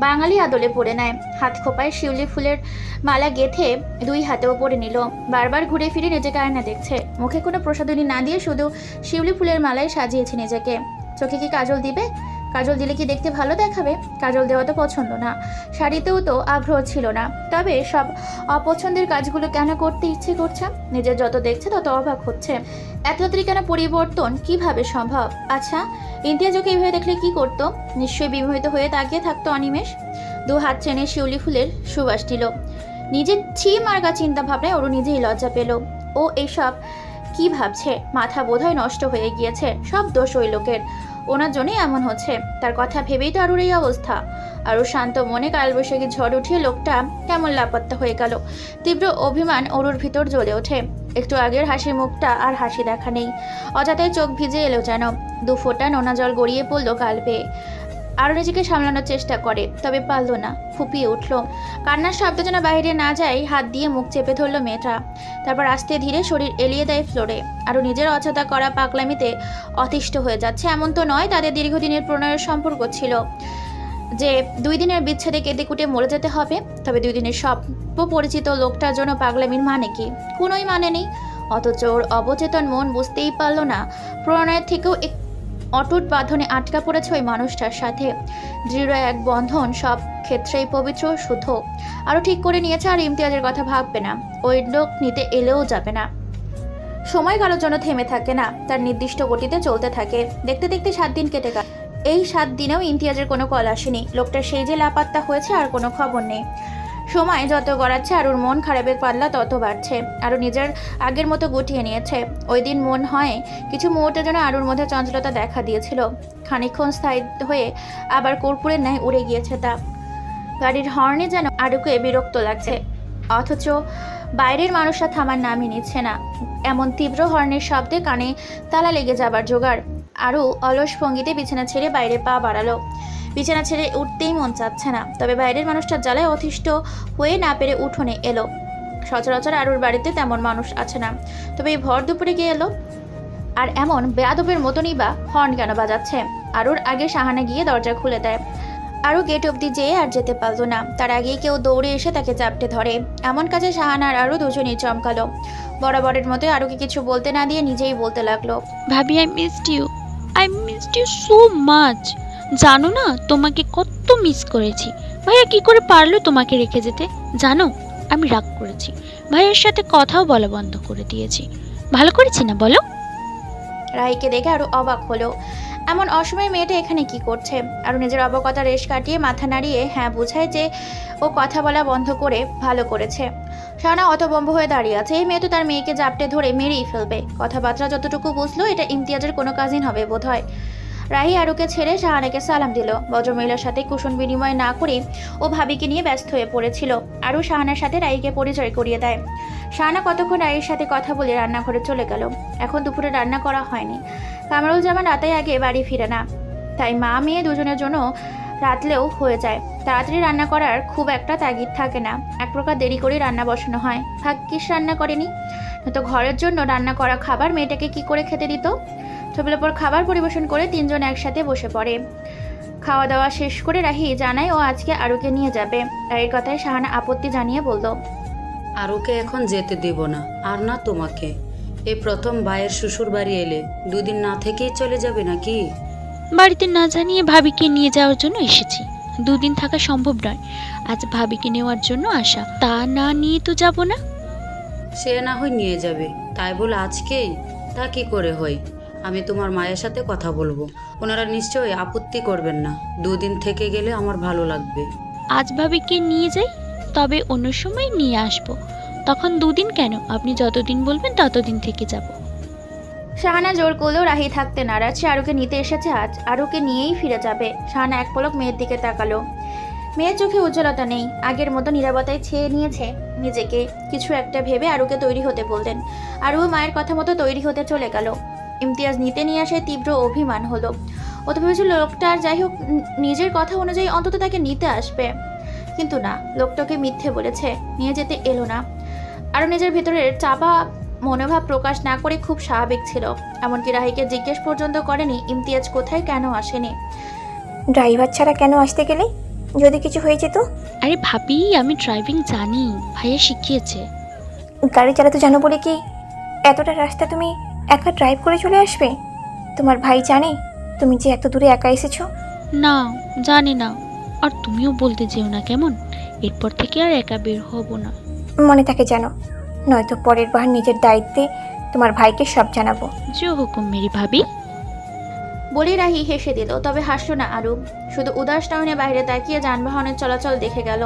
বাঙালি আদলে পরে নেয়। হাত খোপায় শিউলি ফুলের মালা গেঁথে দুই হাতেও পরে নিল। বারবার ঘুরে ফিরে নিজেকে আয়না দেখছে। মুখে কোনো প্রসাধনী না দিয়ে শুধু শিউলি ফুলের মালায় সাজিয়েছে নিজেকে। চোখে কি কাজল দিবে? কাজল দিলে কি দেখতে ভালো দেখাবে? কাজল দেওয়া তো পছন্দ না, শাড়িতেও তো আগ্রহ ছিল না। তবে সব অপছন্দের কাজগুলো কেন করতে ইচ্ছে করছে? নিজের যত দেখছে তত অবাক হচ্ছে। এত তাড়াতাড়ি কেন পরিবর্তন কিভাবে সম্ভব? আচ্ছা, ইমতিয়াজ ওকে এইভাবে দেখলে কি করতো? নিশ্চয়ই বিমোহিত হয়ে তাকিয়ে থাকতো অনিমেষ। দু হাত চেনে শিউলি ফুলের সুবাস দিল। নিজের মার্গা চিন্তা ভাবনায় ওরও নিজেই লজ্জা পেল। ও এইসব কি ভাবছে? মাথা বোধহয় নষ্ট হয়ে গিয়েছে। সব দোষ ওই লোকের, ওনার জন্যই এমন হচ্ছে। তার কথা ভেবেই তো আরুর এই অবস্থা। আরও শান্ত মনে কালবৈশাখী ঝড় উঠিয়ে লোকটা কেমন লাপাত্তা হয়ে গেল। তীব্র অভিমান ওরুর ভিতর জ্বলে ওঠে। একটু আগের হাসি মুখটা আর হাসি দেখা নেই। অজাতায় চোখ ভিজে এলো যেন। দু ফোঁটা নোনা জল গড়িয়ে পড়লো গাল বেয়ে। আরও নিজেকে সামলানোর চেষ্টা করে, তবে পারল না। ফুপিয়ে উঠল। কান্নার শব্দ যেন বাইরে না যায়, হাত দিয়ে মুখ চেপে ধরল মেয়েটা। তারপর আস্তে ধীরে শরীর এলিয়ে দেয় ফ্লোরে। আরও নিজের অযথা করা পাগলামিতে অতিষ্ঠ হয়ে যাচ্ছে। এমন তো নয় তাদের দীর্ঘদিনের প্রণয়ের সম্পর্ক ছিল যে 2 দিনের বিচ্ছেদে কেটে কুটে মরে যেতে হবে। তবে 2 দিনের সভ্য পরিচিত লোকটার জন্য পাগলামির মানে কি? কোনোই মানে নেই। অথচ ওর অবচেতন মন বুঝতেই পারল না প্রণয়ের থেকেও অটুট বাঁধনে আটকা পড়েছে ওই মানুষটার সাথে। দৃঢ় এক বন্ধন, সব ক্ষেত্রেই পবিত্র শুদ্ধ। আরও ঠিক করে নিয়েছে আর ইমতিয়াজের কথা ভাববে না। ওই লোক নিতে এলেও যাবে না। সময় কারোর জন্য থেমে থাকে না, তার নির্দিষ্ট গতিতে চলতে থাকে। দেখতে দেখতে 7 দিন কেটে গেল। এই 7 দিনেও ইমতিয়াজের কোনো কল আসেনি। লোকটা সেই যে লাপাত্তা হয়েছে আর কোনো খবর নেই। সময় যত গড়াচ্ছে আরুর মন খারাপের পাল্লা তত বাড়ছে। আরও নিজের আগের মতো গুটিয়ে নিয়েছে। ওই দিন মন হয় কিছু মুহূর্তের জন্য আরুর মধ্যে চঞ্চলতা দেখা দিয়েছিল। খানিকক্ষণ স্থায়ী হয়ে আবার কর্পূরের ন্যায় উড়ে গিয়েছে তা। গাড়ির হর্নে যেন আরুকে বিরক্ত লাগছে, অথচ বাইরের মানুষরা থামার নামই নিচ্ছে না। এমন তীব্র হর্নের শব্দে কানে তালা লেগে যাবার জোগাড়। আরও অলস ভঙ্গিতে বিছানা ছেড়ে বাইরে পা বাড়ালো। বিছানা ছেড়ে উঠতেই মন চাচ্ছে না, তবে বাইরের মানুষটার জ্বালায় অতিষ্ঠ হয়ে না পেরে উঠোনে এলো। সচরাচর আরুর বাড়িতে তেমন মানুষ আছে না, তবে এই ভর দুপুরে গিয়ে এলো। আর এমন বেয়াদবের মতনই বা হর্ন কেন বাজাচ্ছে? আরুর আগে শাহানা গিয়ে দরজা খুলে দেয়। আরও গেট অবধি যেয়ে আর যেতে পারল না। তার আগেই কেউ দৌড়ে এসে তাকে চাপটে ধরে। এমন কাজে শাহানা আর আরও দুজনেই চমকালো। বরাবরের মতো আরুকে কিছু বলতে না দিয়ে নিজেই বলতে লাগলো, ভাবি I missed you so much. জানো না তোমাকে কত মিস করেছি। ভাইয়া কি করে পারলো তোমাকে রেখে যেতে? জানো আমি রাগ করেছি, ভাইয়ের সাথে কথাও বলা বন্ধ করে দিয়েছি। ভালো করেছি না বলো? রাহিকে দেখে আরও অবাক হলো। এমন অসময়ে মেয়েটা এখানে কি করছে? আরও নিজের অবকতা রেশ কাটিয়ে মাথা নাড়িয়ে হ্যাঁ বোঝায় যে ও কথা বলা বন্ধ করে ভালো করেছে। শাহানা অতবম্ব হয়ে দাঁড়িয়ে আছে। এই মেয়ে তো তার মেয়েকে জাপটে ধরে মেরেই ফেলবে। কথাবার্তা যতটুকু বুঝলো এটা ইমতিয়াজের কোনো কাজিন হবে বোধ হয়। রাহি আরুকে ছেড়ে শাহানাকে সালাম দিল। ভদ্রমহিলার সাথে কুশল বিনিময় না করে ও ভাবিকে নিয়ে ব্যস্ত হয়ে পড়েছিল। আরু শাহানার সাথে রাহিকে পরিচয় করিয়ে দেয়। শাহানা কতক্ষণ রাহির সাথে কথা বলে রান্নাঘরে চলে গেল। এখন দুপুরে রান্না করা হয়নি। কামরুল জামান রাতের আগে বাড়ি ফিরে না, তাই মা মেয়ে দুজনের জন্য রাতলেও হয়ে যায়। তাড়াতাড়ি রান্না করার খুব একটা তাগিদ থাকে না। এক প্রকার দেরি করে রান্না বসানো হয়। ভাগ্যিস রান্না করেনি, নয়তো ঘরের জন্য রান্না করা খাবার মেয়েটাকে কি করে খেতে দিত? টেবিলের পর খাবার পরিবেশন করে 3 জন একসাথে বসে পড়ে। খাওয়া দাওয়া শেষ করে রাহি জানায় ও আজকে আরুকে নিয়ে যাবে। রাহির কথায় শাহানা আপত্তি জানিয়ে বলল, আরুকে এখন যেতে দেব না, আর না তোমাকে। এই প্রথম ভাইয়ের শ্বশুর বাড়ি এলে 2 দিন না থেকেই চলে যাবে নাকি? বাড়িতে না জানিয়ে ভাবিকে নিয়ে যাওয়ার জন্য এসেছি। 2 দিন থাকা সম্ভব নয়। আজ ভাবিকে নেওয়ার জন্য আসা, তা না নিয়ে তো যাব না। সে না হয় নিয়ে যাবে, তাই বলে আজকেই? তা কি করে হয়? আমি তোমার মায়ের সাথে কথা বলবো, ওনারা নিশ্চয়ই আপত্তি করবেন না। 2 দিন থেকে গেলে আমার ভালো লাগবে। আজ ভাবিকে নিয়ে যাই, তবে অন্য সময় নিয়ে আসবো। তখন 2 দিন কেন, আপনি যতদিন বলবেন ততদিন থেকে যাব। শাহানা জোর করলেও রাহি থাকতে নারাজ। সে আরুকে নিতে এসেছে আজ, আরুকে নিয়েই ফিরে যাবে। শাহানা এক পলক মেয়ের দিকে তাকালো। মেয়ের চোখে উজ্জ্বলতা নেই, আগের মতো নীরবতায় ছেয়ে নিয়েছে নিজেকে। কিছু একটা ভেবে আরুকে তৈরি হতে বললেন। আরুও মায়ের কথা মতো তৈরি হতে চলে গেল। ইমতিয়াজ নিতে নিয়ে আসে তীব্র অভিমান হলো। ও তো ভেবেছিল লোকটার যাই হোক নিজের কথা অনুযায়ী অন্তত তাকে নিতে আসবে, কিন্তু না, লোকটাকে মিথ্যে বলেছে, নিয়ে যেতে এলো না। আরও নিজের ভেতরের চাপা মনোভাব প্রকাশ না করে খুব স্বাভাবিক ছিল। এমনকি রাহিকে জিজ্ঞেস পর্যন্ত করেনি ইমতিয়াজ কোথায়, কেন আসেনি। ড্রাইভার ছাড়া কেন আসতে গেলে? যদি কিছু হয়ে যেত? আরে ভাবি, আমি ড্রাইভিং জানি, ভাইয়া শিখিয়েছে। গাড়ি চালাতে জানো বলে কি এতটা রাস্তা তুমি একা ড্রাইভ করে চলে আসবে? তোমার ভাই জানে তুমি যে এত দূরে একা এসেছো? না, জানি না। আর তুমিও বলতে যেও না কেমন, এরপর থেকে আর একা বের হব না। মনে থাকে জানো, নয়তো পরের বার নিজের দায়িত্বে তোমার ভাইকে সব জানাবো। যে হুকুম মেরি ভাবি। বলে রাহি হেসে দিল, তবে হাসল না আরু। শুধু উদাস নয়নে বাইরে তাকিয়ে যানবাহনের চলাচল দেখে গেল।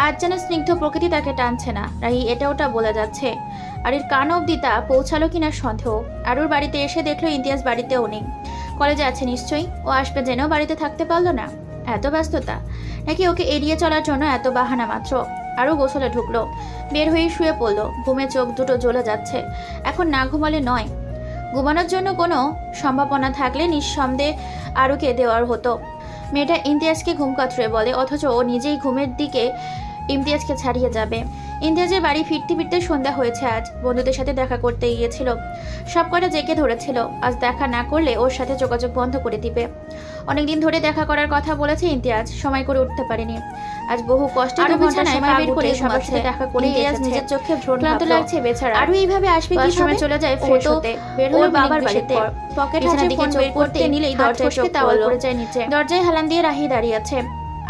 আজ যেন স্নিগ্ধ প্রকৃতি তাকে টানছে না। রাহি এটা ওটা বলে যাচ্ছে, আর এর কান অব্দি তা পৌঁছালো কিনা সন্দেহ। আরুর বাড়িতে এসে দেখলো ইমতিয়াজ বাড়িতেও নেই। কলেজে আছে নিশ্চয়ই, ও আসবে জেনেও বাড়িতে থাকতে পারলো না। এত ব্যস্ততা, নাকি ওকে এড়িয়ে চলার জন্য এত বাহানা মাত্র? আরও গোসলে ঢুকলো, বের হয়ে শুয়ে পড়লো। ঘুমে চোখ দুটো জ্বলে যাচ্ছে। এখন না ঘুমালে নয়। ঘুমানোর জন্য কোনো সম্ভাবনা থাকলে নিঃসন্দেহে আরুকে দেওয়ার হতো। মেয়েটা ইমতিয়াজকে ঘুম কাতরে বলে, অথচ ও নিজেই ঘুমের দিকে ইমতিয়াজকে ছাড়িয়ে যাবে। ইমতিয়াজের বাড়ি ফিরতে ফিরতে সন্ধ্যা হয়েছে। আজ বন্ধুদের সাথে দেখা করতে গিয়েছিল, সব কটা জেগে ধরেছিল। আজ দেখা না করলে ওর সাথে যোগাযোগ বন্ধ করে দিবে। অনেকদিন ধরে দেখা করার কথা বলেছে ইমতিয়াজ, সময় করে উঠতে পারেনি। আজ বহু কষ্টে সবার সাথে দেখা করে ইমতিয়াজ নিজের চোখে ক্লান্ত লাগছে বেচারা। আরও এইভাবে আসবে কি সময় চলে যায় ফ্রেশ হতে। বের হলো বাবার বাড়িতে, পকেট হাতে ফোন বের করতে নিলেই দরজায় চোখ পড়ে যায় নিচে। দরজায় হেলান দিয়ে রাহি দাঁড়িয়ে আছে।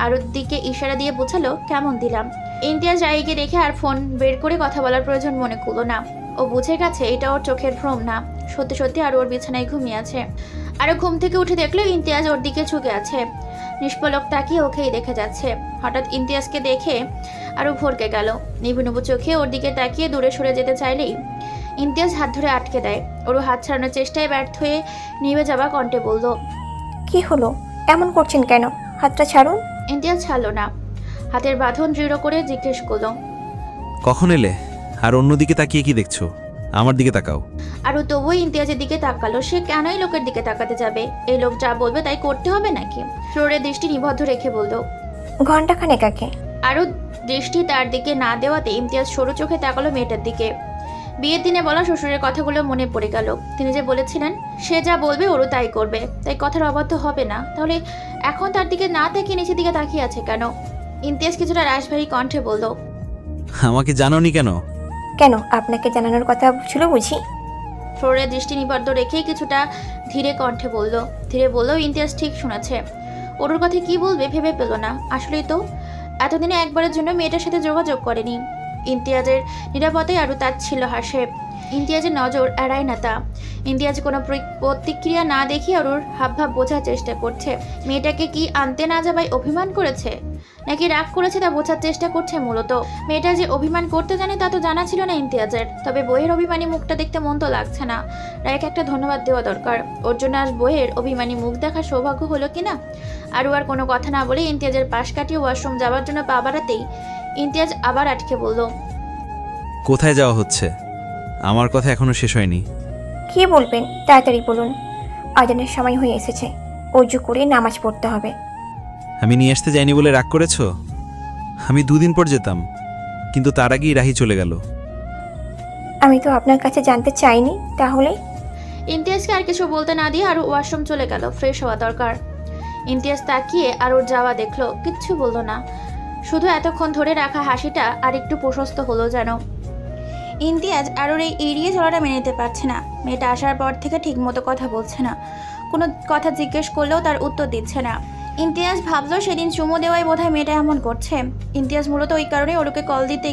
আরুর দিকে ইশারা দিয়ে বোঝালো কেমন দিলাম। ইমতিয়াজ রাহিকে দেখে আর ফোন বের করে কথা বলার প্রয়োজন মনে করলো না। ও বুঝে গেছে এটা ওর চোখের ভ্রম না, সত্যি সত্যি আরও ওর বিছানায় ঘুমিয়ে আছে। আরও ঘুম থেকে উঠে দেখলো ইমতিয়াজ ওর দিকে ঝুঁকে আছে, নিষ্পলক তাকিয়ে ওকেই দেখে যাচ্ছে। হঠাৎ ইমতিয়াজকে দেখে আরও ভরকে গেল। নিভু নিভু চোখে ওর দিকে তাকিয়ে দূরে সরে যেতে চাইলেই ইমতিয়াজ হাত ধরে আটকে দেয়। ওরও হাত ছাড়ানোর চেষ্টায় ব্যর্থ হয়ে নিভে যাওয়া কণ্ঠে বলল, কি হলো, এমন করছেন কেন? হাতটা ছাড়ুন। ইমতিয়াজ ছাড়লো না, হাতের বাঁধন দৃঢ় করে জিজ্ঞেস করলো, কখন এলে? আর অন্যদিকে তাকিয়ে কি দেখছো? আমার দিকে তাকাও। আরও তবুও ইমতিয়াজের দিকে তাকালো। সে কেনই লোকের দিকে তাকাতে যাবে? এই লোক যা বলবে তাই করতে হবে নাকি? ফ্লোরের দৃষ্টি নিবদ্ধ রেখে বলল, ঘন্টাখানেক আগে। আরও দৃষ্টি তার দিকে না দেওয়াতে ইমতিয়াজ সরু চোখে তাকালো মেয়েটার দিকে। বিয়ের দিনে বলা শ্বশুরের কথাগুলো মনে পড়ে গেল। তিনি যে বলেছিলেন সে যা বলবে ওরও তাই করবে, তাই কথার অবাধ্য হবে না। তাহলে এখন তার দিকে না তাকিয়ে নিচের দিকে তাকিয়ে আছে কেন? ইমতিয়াজ কিছুটা রাশভারী কণ্ঠে বলল, আমাকে জানোনি কেন? কেন আপনাকে জানানোর কথা ছিল বুঝি? ফ্লোরের দৃষ্টি নিবদ্ধ রেখেই কিছুটা ধীরে কণ্ঠে বলল। ধীরে বললেও ইমতিয়াজ ঠিক শুনেছে। ওর কথা কি বলবে ভেবে পেল না। আসলেই তো এতদিনে একবারের জন্য মেয়েটার সাথে যোগাযোগ করেনি। ইমতিয়াজের নিরাপত্তায় আরও তার ছিল হাসে। ইমতিয়াজের নজর এড়ায় না তা। ইমতিয়াজ কোনো প্রতিক্রিয়া না দেখিয়ে ওর হাবভাব বোঝার চেষ্টা করছে। মেয়েটাকে কি আনতে না যাবায় অভিমান করেছে, নাকি রাগ করেছে তা বোঝার চেষ্টা করছে মূলত। মেয়েটা যে অভিমান করতে জানে তা তো জানা ছিল না ইমতিয়াজের। তবে বইয়ের অভিমানী মুখটা দেখতে মন তো লাগছে না। রায়কে একটা ধন্যবাদ দেওয়া দরকার। ওর জন্য আজ বইয়ের অভিমানী মুখ দেখার সৌভাগ্য হলো কিনা। আর কোনো কথা না বলে ইমতিয়াজের পাশ কাটিয়ে ওয়াশরুম যাওয়ার জন্য পা বাড়াতেই ইমতিয়াজ আবার আটকে বলল, কোথায় যাওয়া হচ্ছে? আমার কথা এখনো শেষ হয়নি। কি বলবেন তাড়াতাড়ি বলুন, আজানের সময় হয়ে এসেছে, অজু করে নামাজ পড়তে হবে। আমি নিয়ে আসতে যাইনি বলে রাগ করেছো? আমি 2 দিন পর যেতাম, কিন্তু তার আগেই রাহি চলে গেল। আমি তো আপনার কাছে জানতে চাইনি। তাহলে? ইমতিয়াজকে আর কিছু বলতে না দিয়ে আরও ওয়াশরুম চলে গেল। ফ্রেশ হওয়া দরকার। ইমতিয়াজ তাকিয়ে আর ওর যাওয়া দেখলো, কিচ্ছু বলল না। শুধু এতক্ষণ ধরে রাখা হাসিটা আর একটু প্রশস্ত হলো যেন। ইমতিয়াজ আরোর এই এড়িয়ে চলাটা মেনে নিতে পারছে না। মেয়েটা আসার পর থেকে ঠিকমতো কথা বলছে না, কোনো কথা জিজ্ঞেস করলেও তার উত্তর দিচ্ছে না। ইমতিয়াজ ভাবলো সেদিন চুমো দেওয়াই বোধহয় মেয়েটা এমন করছে। ইমতিয়াজ মূলত ওই কারণে ওরকে কল দিতে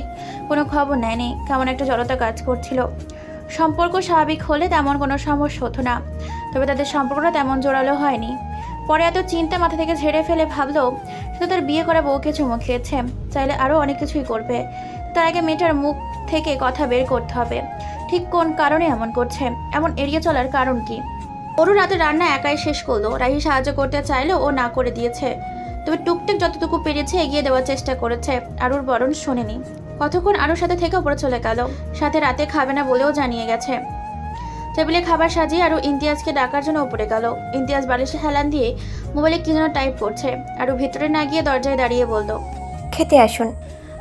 কোনো খবর নেয়নি। কেমন একটা জড়তা কাজ করছিল। সম্পর্ক স্বাভাবিক হলে তেমন কোনো সমস্যা হতো না, তবে তাদের সম্পর্কটা তেমন জোরালো হয়নি। পরে এত চিন্তা মাথা থেকে ঝেড়ে ফেলে ভাবলো সে তো তার বিয়ে করা বউকে চুমো খেয়েছে, চাইলে আরও অনেক কিছুই করবে। তার আগে মেয়েটার মুখ থেকে কথা বের করতে হবে। ঠিক কোন কারণে এমন করছে, এমন এড়িয়ে চলার কারণ কি? অরু রাতে রান্না একাই শেষ করলো। রাহি সাহায্য করতে চাইলো, ও না করে দিয়েছে। তবে টুকটাক যতটুকু পেরেছে এগিয়ে দেওয়ার চেষ্টা করেছে। আরুর বরণ শোনেনি। কতক্ষণ আরুর সাথে থেকে উপরে চলে গেল। সাথে রাতে খাবে না বলেও জানিয়ে গেছে। টেবিলে খাবার সাজিয়ে আরু ইমতিয়াজকে ডাকার জন্য উপরে গেল। ইমতিয়াজ বালিশে হেলান দিয়ে মোবাইলে কি যেন টাইপ করছে। আরু ভিতরে না গিয়ে দরজায় দাঁড়িয়ে বলল, খেতে আসুন।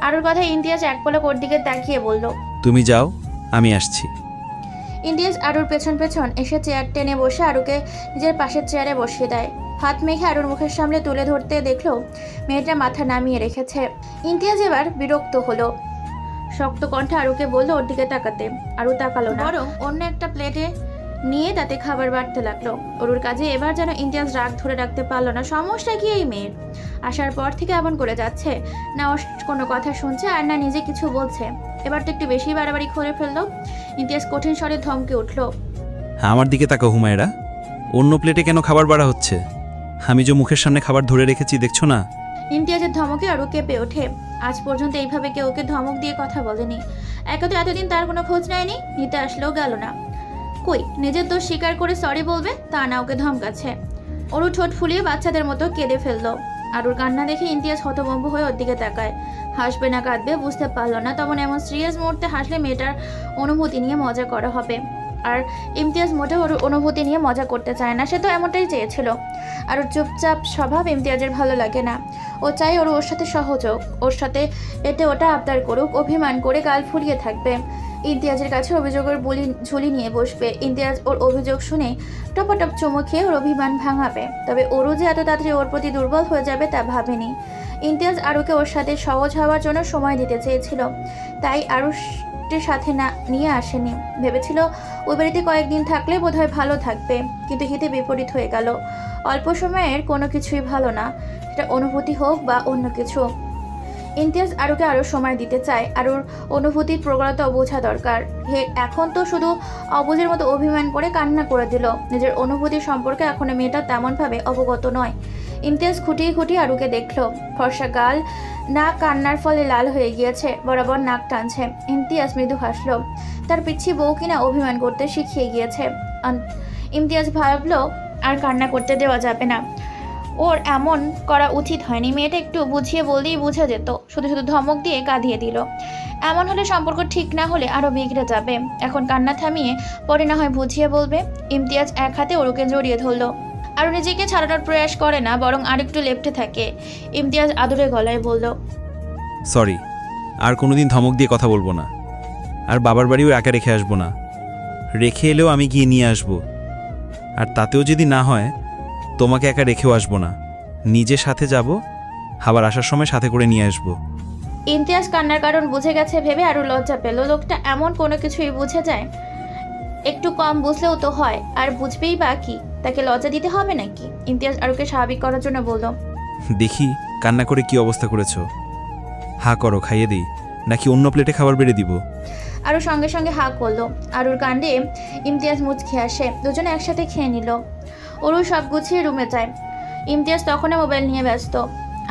আরুর কথা ইমতিয়াজ এক পলক ওর দিকে তাকিয়ে বলল, তুমি যাও, আমি আসছি। ইমতিয়াজ আরুর পেছন পেছন এসে চেয়ার টেনে বসে আরুকে নিজের পাশের চেয়ারে বসিয়ে দেয়। হাত মেখে আরুর মুখের সামনে তুলে ধরতে দেখলো মেয়েটা মাথা নামিয়ে রেখেছে। ইমতিয়াজ এবার বিরক্ত হলো। শক্ত কণ্ঠে আরুকে বলল ওর দিকে তাকাতে। আরু তাকালো না, বরং অন্য একটা প্লেটে নিয়ে তাতে খাবার বাড়তে লাগলো। অরুর কাজে এবার যেন ইমতিয়াজ রাগ ধরে রাখতে পারলো না। সমস্যা কি এই মেয়ের? আসার পর থেকে এমন করে যাচ্ছে, না ওর কোনো কথা শুনছে আর না নিজে কিছু বলছে। এবার তো একটু বেশি বাড়াবাড়ি করে ফেললো। ইমতিয়াজ কঠিন স্বরে ধমকে উঠলো, আমার দিকে তাকাও হুমায়রা, অন্য প্লেটে কেন খাবার বাড়া হচ্ছে? আমি যে মুখের সামনে খাবার ধরে রেখেছি দেখছো না? ইমতিয়াজের ধমকে আরু কেঁপে ওঠে। আজ পর্যন্ত এইভাবে কেউ ওকে ধমক দিয়ে কথা বলেনি। একে তো এতদিন তার কোনো খোঁজ নেয়নি, নিতে আসলেও গেল না। কই নিজের দোষ স্বীকার করে সরি বলবে, তা না ওকে ধমকাচ্ছে। অরু ঠোঁট ফুলিয়ে বাচ্চাদের মতো কেঁদে ফেললো। আরুর কান্না দেখে ইমতিয়াজ হতভম্ব হয়ে ওর দিকে তাকায়। হাসবে না কাঁদবে বুঝতে পারলো না। তখন এমন সিরিয়াস মুহূর্তে হাসলে মেয়েটার অনুভূতি নিয়ে মজা করা হবে। আর ইমতিয়াজ মোটেও ওর অনুভূতি নিয়ে মজা করতে চায় না, সে তো এমনটাই চেয়েছিল। আর ওর চুপচাপ স্বভাব ইমতিয়াজের ভালো লাগে না। ও চাই ওর সাথে সহযোগ, ওর সাথে এতে ওটা আবদার করুক, অভিমান করে গাল ফুলিয়ে থাকবে। ইমতিয়াজের কাছে অভিযোগের ঝুলি নিয়ে বসবে। ইমতিয়াজ ওর অভিযোগ শুনে টপাটপ চুমু খেয়ে ওর অভিমান ভাঙাবে। তবে ওরও যে এত তাড়াতাড়ি ওর প্রতি দুর্বল হয়ে যাবে তা ভাবেনি। ইমতিয়াজ আরুকে ওর সাথে সহজ হওয়ার জন্য সময় দিতে চেয়েছিল, তাই আরুর সাথে না নিয়ে আসেনি। ভেবেছিল ওই বাড়িতে কয়েকদিন থাকলে বোধহয় ভালো থাকবে, কিন্তু হিতে বিপরীত হয়ে গেল। অল্প সময়ের কোনো কিছুই ভালো না, সেটা অনুভূতি হোক বা অন্য কিছু। ইমতিয়াজ আরুকে আরও সময় দিতে চায়। আরুর অনুভূতির প্রবলতা বোঝা দরকার। এখন তো শুধু অবুঝের মতো অভিমান করে কান্না করে দিল। নিজের অনুভূতি সম্পর্কে এখনো মেয়েটা তেমনভাবে অবগত নয়। ইমতিয়াজ খুঁটিয়ে খুঁটিয়ে আরুকে দেখলো। ফর্সা গাল, নাক কান্নার ফলে লাল হয়ে গিয়েছে, বরাবর নাক টানছে। ইমতিয়াজ মৃদু হাসলো। তার পিচ্ছি বউ কিনা অভিমান করতে শিখিয়ে গিয়েছে। ইমতিয়াজ ভাবলো আর কান্না করতে দেওয়া যাবে না, ওর এমন করা উচিত হয়নি। মেয়েটা একটু বুঝিয়ে বললেই বুঝে যেত, শুধু শুধু ধমক দিয়ে কাঁদিয়ে দিল। এমন হলে সম্পর্ক ঠিক না হলে আরও বিগড়ে যাবে। এখন কান্না থামিয়ে পরে না হয় বুঝিয়ে বলবে। ইমতিয়াজ এক হাতে ওরুকে জড়িয়ে ধরলো। আরও নিজেকে ছাড়ানোর প্রয়াস করে না, বরং আরেকটু লেপ্টে থাকে। ইমতিয়াজ আদুরে গলায় বলল, সরি, আর কোনোদিন ধমক দিয়ে কথা বলবো না। আর বাবার বাড়িও একা রেখে আসবো না। রেখে এলেও আমি গিয়ে নিয়ে আসবো। আর তাতেও যদি না হয় তোমাকে একা রেখেও আসবো না, নিজে সাথে যাব, আবার আসার সময় সাথে করে নিয়ে আসবো। ইমতিয়াজ কান্নার কারণ বুঝে গেছে ভেবে আরও লজ্জা পেল। লোকটা এমন কোনো কিছুই বুঝে যায়? একটু কম বুঝলেও তো হয়, আর বুঝবেই বা কি, তাকে লজ্জা দিতে হবে নাকি? ইমতিয়াজ আরুকে স্বাভাবিক করার জন্য বলল, দেখি কান্না করে কি অবস্থা করেছো। হা করো, খাইয়ে দিই নাকি অন্য প্লেটে খাবার বেড়ে দিব? আরও সঙ্গে সঙ্গে হা করলো। আরুর কাণ্ডে ইমতিয়াজ মুচকে আসে। দুজনে একসাথে খেয়ে নিল। অরু সব গুছিয়ে রুমে যায়। ইমতিয়াজ তখনও মোবাইল নিয়ে ব্যস্ত।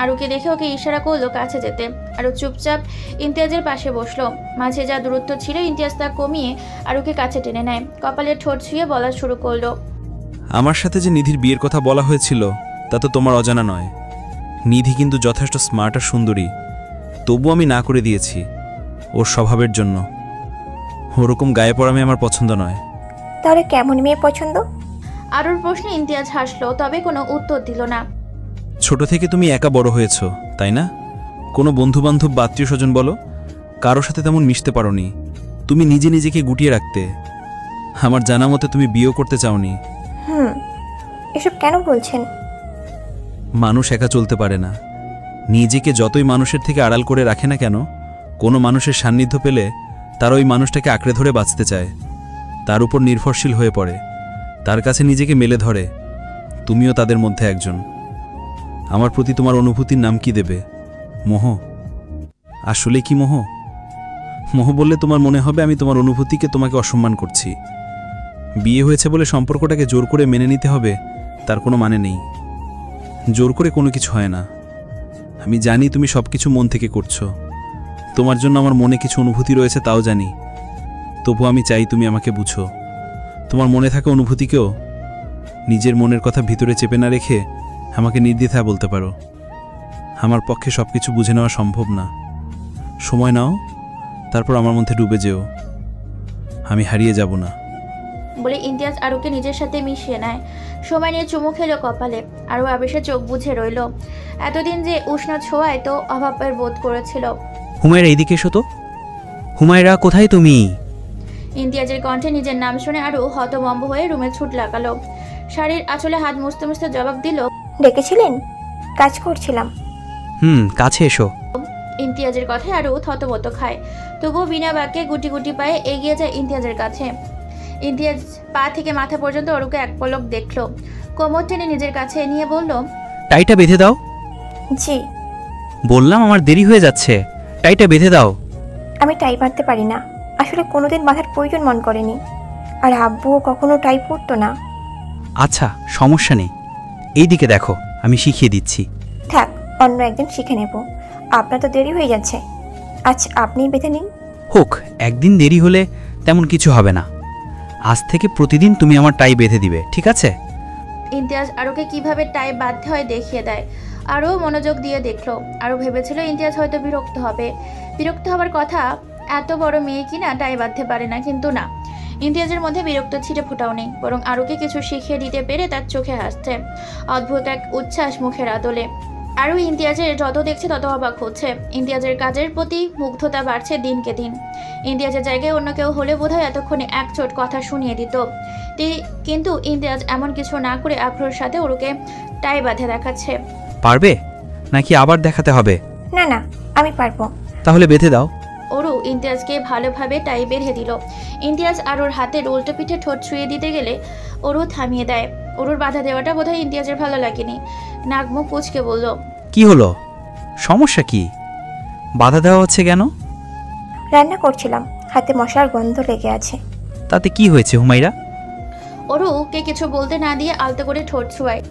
আরুকে দেখে ওকে ইশারা করলো কাছে যেতে। আরু চুপচাপ ইমতিয়াজের পাশে বসলো। মাঝে যা দূরত্ব ছিল ইমতিয়াজ তা কমিয়ে আরুকে কাছে টেনে নেয়। কপালে ঠোঁট ছুঁয়ে বলা শুরু করলো, আমার সাথে যে নিধির বিয়ের কথা বলা হয়েছিল তা তো তোমার অজানা নয়। নিধি কিন্তু যথেষ্ট স্মার্ট আর সুন্দরী, তবু আমি না করে দিয়েছি ওর স্বভাবের জন্য। ওরকম গায়ে পড়া মেয়ে আমার পছন্দ নয়। তাহলে কেমন মেয়ে পছন্দ? আরুর প্রশ্নে ইমতিয়াজ হাসলো, তবে কোনো উত্তর দিল না। ছোট থেকে তুমি একা বড় হয়েছ, তাই না? কোনো বন্ধুবান্ধব বা আত্মীয় স্বজন বলো, কারোর সাথে তেমন মিশতে পারোনি। তুমি নিজে নিজেকে গুটিয়ে রাখতে। আমার জানা মতে তুমি বিয়েও করতে চাওনি। এসব কেন বলছেন? মানুষ একা চলতে পারে না। নিজেকে যতই মানুষের থেকে আড়াল করে রাখে না কেন, কোনো মানুষের সান্নিধ্য পেলে তার ওই মানুষটাকে আঁকড়ে ধরে বাঁচতে চায়, তার উপর নির্ভরশীল হয়ে পড়ে, তার কাছে নিজেকে মেলে ধরে। তুমিও তাদের মধ্যে একজন। আমার প্রতি তোমার অনুভূতির নাম কি দেবে? মোহ? আসলে কি মোহ? মোহ বললে তোমার মনে হবে আমি তোমার অনুভূতিকে তোমাকে অসম্মান করছি। বিয়ে হয়েছে বলে সম্পর্কটাকে জোর করে মেনে নিতে হবে তার কোনো মানে নেই। জোর করে কোনো কিছু হয় না। আমি জানি তুমি সব কিছু মন থেকে করছো। তোমার জন্য আমার মনে কিছু অনুভূতি রয়েছে তাও জানি। তবু আমি চাই তুমি আমাকে বুঝো। তোমার মনে থাকা অনুভূতিকেও নিজের মনের কথা ভিতরে চেপে না রেখে আমাকে নির্দ্বিধায় বলতে পারো। আমার পক্ষে সব কিছু বুঝে নেওয়া সম্ভব না। সময় নাও, তারপর আমার মধ্যে ডুবে যেও। আমি হারিয়ে যাব না। বলে ইমতিয়াজ আরুকে নিজের সাথে মিশিয়ে নেয়। সময় নিয়ে চুমু খেলো কপালে। আরও আবেশে চোখ বুঝে রইল। এতদিন যে উষ্ণ ছোঁয়ায় তো অভাবের বোধ করেছিল। হুমায়রা, এইদিকে এসো তো। হুমায়রা, কোথায় তুমি? ইমতিয়াজের কণ্ঠে নিজের নাম শুনে আরও হতভম্ব হয়ে রুমে ছুট লাগালো। শাড়ির আঁচলে হাত মুছতে মুছতে জবাব দিল, ডেকেছিলেন? কাজ করছিলাম। কাছে এসো। ইমতিয়াজের কথায় আরও থতমত খায়। তবুও বিনা বাক্যে গুটি গুটি পায়ে এগিয়ে যায় ইমতিয়াজের কাছে। ইমতিয়াজ পা থেকে মাথা পর্যন্ত অরুকে এক পলক দেখল। কোমর টেনে নিজের কাছে নিয়ে বলল, টাইটা বেঁধে দাও। জি। বললাম আমার দেরি হয়ে যাচ্ছে, টাইটা বেঁধে দাও। আমি টাই বাঁধতে পারি না, আসলে কোনোদিন বাঁধার প্রয়োজন মন করেনি। আর আব্বুও কখনো টাই পরতো না। আচ্ছা, সমস্যা নেই, এইদিকে দেখো, আমি শিখিয়ে দিচ্ছি। থাক, অন্য একদিন শিখে নেব। আপনার তো দেরি হয়ে যাচ্ছে, আজ আপনিই বেঁধে নিন। হোক, একদিন দেরি হলে তেমন কিছু হবে না। আজ থেকে প্রতিদিন তুমি আমার টাই বেঁধে দিবে, ঠিক আছে? ইমতিয়াজ আরুকে কিভাবে টাই বাঁধতে হয় দেখিয়ে দেয়। আরও মনোযোগ দিয়ে দেখলো। আরও ভেবেছিল ইমতিয়াজ হয়তো বিরক্ত হবে। বিরক্ত হবার কথা, এত বড় মেয়ে কিনা টাই বাঁধতে পারে না। কিন্তু না, ইমতিয়াজের মধ্যে বিরক্ত ছিটে ফোটাও নেই, বরং আরুকে কিছু শিখিয়ে দিতে পেরে তার চোখে হাসছে। অদ্ভুত এক উচ্ছ্বাস মুখের আদলে। আরও ইমতিয়াজের যত দেখছে তত অবাক হচ্ছে। ইমতিয়াজের কাজের প্রতি মুগ্ধতা বাড়ছে দিনকে দিন। ইমতিয়াজের জায়গায় অন্য কেউ হলে বোধহয় এতক্ষণে এক চোট কথা শুনিয়ে দিত। কিন্তু ইমতিয়াজ এমন কিছু না করে আগ্রহের সাথে ওরুকে টাই বাঁধে দেখাচ্ছে। পারবে নাকি আবার দেখাতে হবে? না না, আমি পারবো। তাহলে বেঁধে দাও। ওরু ইমতিয়াজকে ভালোভাবে টাই বেঁধে দিল। ইমতিয়াজ আরুর হাতে উল্টো পিঠে ঠোঁট ছুঁয়ে দিতে গেলে ওরু থামিয়ে দেয়। ওরুর বাধা দেওয়াটা বোধহয় ইমতিয়াজের ভালো লাগেনি। নাক মুখ কুঁচকে বলল, কি হলো? সমস্যা কি? বাধা দেওয়া হচ্ছে কেন? রান্না করছিলাম, হাতে মশলার গন্ধ লেগে আছে। তাতে কি হয়েছে হুমায়রা? ওরুকে কিছু বলতে না দিয়ে আলতো করে ঠোঁট ছুঁয়ায়।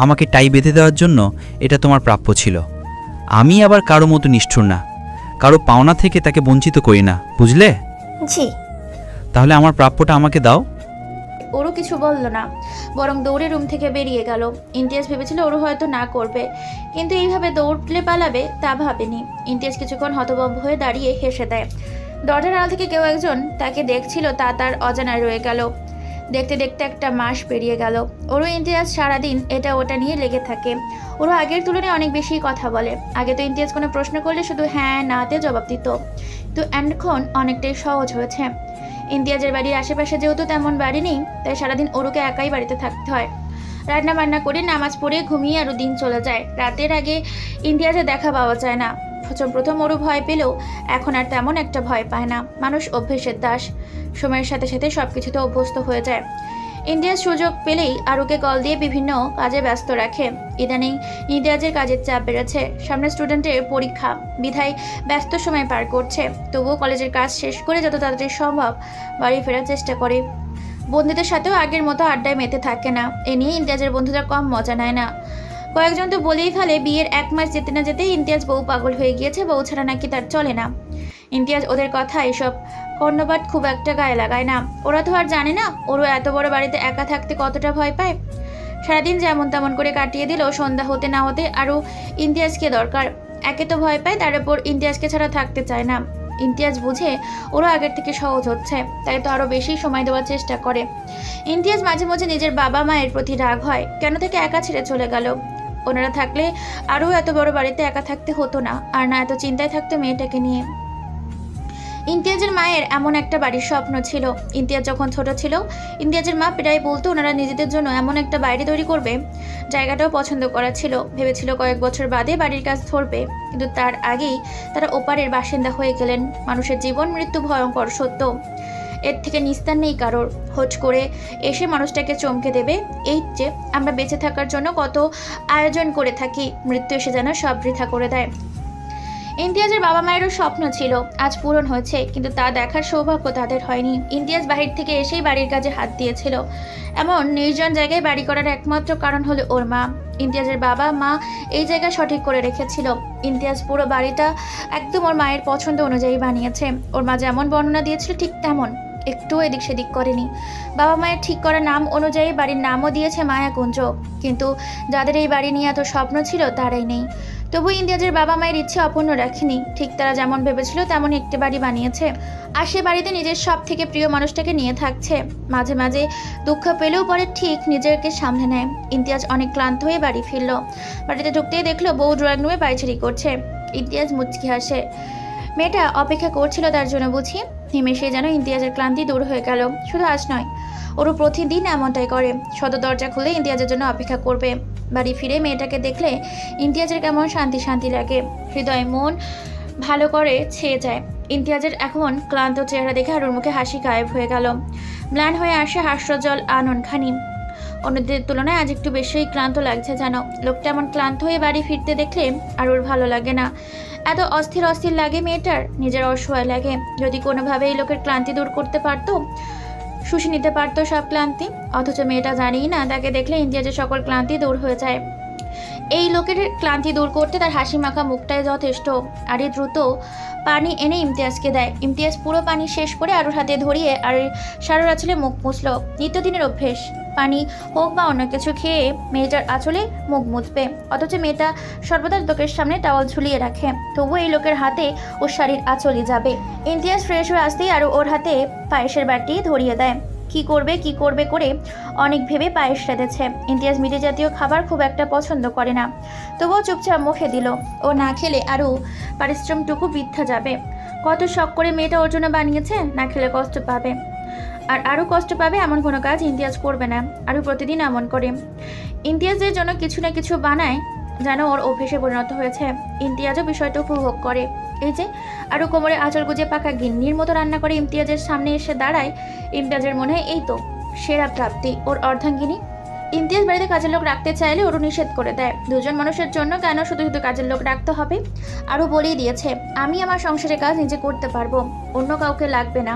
আমাকে টাই বেঁধে দেওয়ার জন্য এটা তোমার প্রাপ্য ছিল। আমি আবার কারো মতো নিষ্ঠুর না, কারো পাওনা থেকে তাকে বঞ্চিত করি না, বুঝলে? জি। তাহলে আমার প্রাপ্যটা আমাকে দাও। ওরও কিছু বলল না, বরং দৌড়ে রুম থেকে বেরিয়ে গেল। ইমতিয়াজ ভেবেছিল ওরও হয়তো না করবে, কিন্তু এইভাবে দৌড়লে পালাবে তা ভাবেনি। ইমতিয়াজ কিছুক্ষণ হতভম্ব হয়ে দাঁড়িয়ে হেসে দেয়। দরজার আড়াল থেকে কেউ একজন তাকে দেখছিল, তা তার অজানায় রয়ে গেল। দেখতে দেখতে একটা মাস পেরিয়ে গেল। ওরও ইমতিয়াজ সারাদিন এটা ওটা নিয়ে লেগে থাকে। ওরও আগের তুলনায় অনেক বেশি কথা বলে। আগে তো ইমতিয়াজ কোনো প্রশ্ন করলে শুধু হ্যাঁ নাতে জবাব দিত, তো এখন অনেকটাই সহজ হয়েছে। ইমতিয়াজের বাড়ির আশেপাশে যেহেতু তেমন বাড়ি নেই, তাই সারাদিন ওরুকে একাই বাড়িতে থাকতে হয়। রান্না বান্না করে নামাজ পড়ে ঘুমিয়ে আরও দিন চলে যায়। রাতের আগে ইমতিয়াজের দেখা পাওয়া যায় না। প্রথম ওরু ভয় পেলেও এখন আর তেমন একটা ভয় পায় না। মানুষ অভ্যেসের দাস, সময়ের সাথে সাথে সব কিছুতে অভ্যস্ত হয়ে যায়। ইমতিয়াজ সুযোগ পেলেই আরুকে কল দিয়ে বিভিন্ন কাজে ব্যস্ত রাখে। ইদানিং ইমতিয়াজের কাজের চাপ বেড়েছে। সামনে স্টুডেন্টের পরীক্ষা, বিধায় ব্যস্ত সময় পার করছে। তবুও কলেজের কাজ শেষ করে যত তাড়াতাড়ি সম্ভব বাড়ি ফেরার চেষ্টা করে। বন্ধুদের সাথেও আগের মতো আড্ডায় মেতে থাকে না। এ নিয়ে ইমতিয়াজের বন্ধুরা কম মজা নেয় না। কয়েকজন তো বলেই ফেলে বিয়ের 1 মাস যেতে না যেতেই ইমতিয়াজ বউ পাগল হয়ে গিয়েছে, বউ ছাড়া নাকি তার চলে না। ইমতিয়াজ ওদের কথা এসব কর্ণপাত খুব একটা গায়ে লাগায় না। ওরা তো আর জানে না ওরও এত বড় বাড়িতে একা থাকতে কতটা ভয় পায়। সারাদিন যেমন তেমন করে কাটিয়ে দিলেও সন্ধ্যা হতে না হতে আরও ইমতিয়াজকে দরকার। একে তো ভয় পায়, তার উপর ইমতিয়াজকে ছাড়া থাকতে চায় না। ইমতিয়াজ বুঝে ওরা আগের থেকে সহজ হচ্ছে, তাই তো আরও বেশি সময় দেওয়ার চেষ্টা করে। ইমতিয়াজ মাঝে মাঝে নিজের বাবা মায়ের প্রতি রাগ হয়, কেন থেকে একা ছেড়ে চলে গেল। ওনারা থাকলে আরও এত বড় বাড়িতে একা থাকতে হতো না, আর না এত চিন্তায় থাকতো মেয়েটাকে নিয়ে। ইমতিয়াজের মায়ের এমন একটা বাড়ির স্বপ্ন ছিল। ইমতিয়াজ যখন ছোট ছিল, ইমতিয়াজের মা প্রায় বলতো ওনারা নিজেদের জন্য এমন একটা বাড়ি তৈরি করবে। জায়গাটাও পছন্দ করা ছিল। ভেবেছিল কয়েক বছর বাদে বাড়ির কাজ ধরবে, কিন্তু তার আগেই তারা ওপারের বাসিন্দা হয়ে গেলেন। মানুষের জীবন মৃত্যু ভয়ঙ্কর সত্য, এর থেকে নিস্তার নেই কারোর। হোট করে এসে মানুষটাকে চমকে দেবে, এই যে আমরা বেঁচে থাকার জন্য কত আয়োজন করে থাকি, মৃত্যু এসে যেন সব বৃথা করে দেয়। ইমতিয়াজের বাবা মায়েরও স্বপ্ন ছিল, আজ পূরণ হয়েছে, কিন্তু তা দেখার সৌভাগ্য তাদের হয়নি। ইমতিয়াজ বাহির থেকে এসেই বাড়ির কাজে হাত দিয়েছিল। এমন নির্জন জায়গায় বাড়ি করার একমাত্র কারণ হলো ওর মা। ইমতিয়াজের বাবা মা এই জায়গা সঠিক করে রেখেছিল। ইমতিয়াজ পুরো বাড়িটা একদম ওর মায়ের পছন্দ অনুযায়ী বানিয়েছে। ওর মা যেমন বর্ণনা দিয়েছিল ঠিক তেমন। একটুও এদিক সেদিক করেনি। বাবা মায়ের ঠিক করা নাম অনুযায়ী বাড়ির নামও দিয়েছে মায়াকুঞ্জ, কিন্তু যাদের এই বাড়ি নিয়ে এত স্বপ্ন ছিল তারাই নেই। তবু ইমতিয়াজের বাবা মায়ের ইচ্ছে অপূর্ণ রাখেনি, ঠিক তারা যেমন ভেবেছিল তেমন একটি বাড়ি বানিয়েছে, আর সে বাড়িতে নিজের সব থেকে প্রিয় মানুষটাকে নিয়ে থাকছে। মাঝে মাঝে দুঃখ পেলেও পরে ঠিক নিজেকে সামলে নেয়। ইমতিয়াজ অনেক ক্লান্ত হয়ে বাড়ি ফিরল। বাড়িতে ঢুকতেই দেখলো বউ ড্রয়িং রুমে পায়চারি করছে। ইমতিয়াজ মুচকি হাসে। মেয়েটা অপেক্ষা করছিল তার জন্য বুঝি। নিমেষে যেন ইমতিয়াজের ক্লান্তি দূর হয়ে গেল। শুধু আজ নয়, ওরও প্রতিদিন এমনটাই করে। সদর দরজা খুলে ইমতিয়াজের জন্য অপেক্ষা করবে। বাড়ি ফিরে মেয়েটাকে দেখলে ইমতিয়াজের কেমন শান্তি শান্তি লাগে, হৃদয় মন ভালো করে ছেয়ে যায়। ইমতিয়াজের এখন ক্লান্ত চেহারা দেখে আরুর মুখে হাসি গায়েব হয়ে গেল। ম্লান হয়ে আসে হাস্যজল আননখানি। অন্যদের তুলনায় আজ একটু বেশি ক্লান্ত লাগছে যেন। লোকটা এমন ক্লান্ত হয়ে বাড়ি ফিরতে দেখলে আরুর ভালো লাগে না। এত অস্থির অস্থির লাগে মেয়েটার, নিজের অসহায় লাগে। যদি কোনোভাবে এই লোকের ক্লান্তি দূর করতে পারতো, শুষে নিতে পারতো সব ক্লান্তি। অথচ মেয়েটা জানিই না তাকে দেখলে ইমতিয়াজের সকল ক্লান্তি দূর হয়ে যায়। এই লোকের ক্লান্তি দূর করতে তার হাসি মাখা মুখটাই যথেষ্ট। আর এই দ্রুত পানি এনে ইমতিয়াজকে দেয়। ইমতিয়াজ পুরো পানি শেষ করে আরুর হাতে ধরিয়ে আর সারুর আঁচলে মুখ মুছল। নিত্যদিনের অভ্যেস, পানি হোক বা অন্য কিছু খেয়ে মেয়েটার আঁচলে মুখ মুছবে। অথচ মেয়েটা সর্বদা লোকের সামনে টাওয়াল ঝুলিয়ে রাখে, তবু এই লোকের হাতে ওর শাড়ির আঁচলই যাবে। ইমতিয়াজ ফ্রেশ হয়ে আসতেই আরও ওর হাতে পায়েসের বাটি ধরিয়ে দেয়। কি করবে করে অনেক ভেবে পায়েস রেঁধেছে। ইমতিয়াজ মিঠে জাতীয় খাবার খুব একটা পছন্দ করে না, তবুও চুপচাপ মুখে দিল। ও না খেলে আরও পারিশ্রমটুকু বৃথা যাবে। কত শখ করে মেয়েটা ওর জন্য বানিয়েছে, না খেলে কষ্ট পাবে। আর আরও কষ্ট পাবে এমন কোনো কাজ ইমতিয়াজ করবে না। আরও প্রতিদিন এমন করে। ইমতিয়াজের জন্য কিছু না কিছু বানায়, যেন ওর অভ্যেসে পরিণত হয়েছে। ইমতিয়াজও বিষয়টা উপভোগ করে। এই যে আরও কোমরে আঁচল গুজে পাকা গিন্নির মতো রান্না করে ইমতিয়াজের সামনে এসে দাঁড়ায়। ইমতিয়াজের মনে হয় এই তো সেরা প্রাপ্তি, ওর অর্ধাঙ্গিনী। ইমতিয়াজ বাড়িতে কাজের লোক রাখতে চাইলে ওরও নিষেধ করে দেয়। দুজন মানুষের জন্য কেন শুধু শুধু কাজের লোক রাখতে হবে? আরও বলেই দিয়েছে, আমি আমার সংসারের কাজ নিজে করতে পারবো, অন্য কাউকে লাগবে না।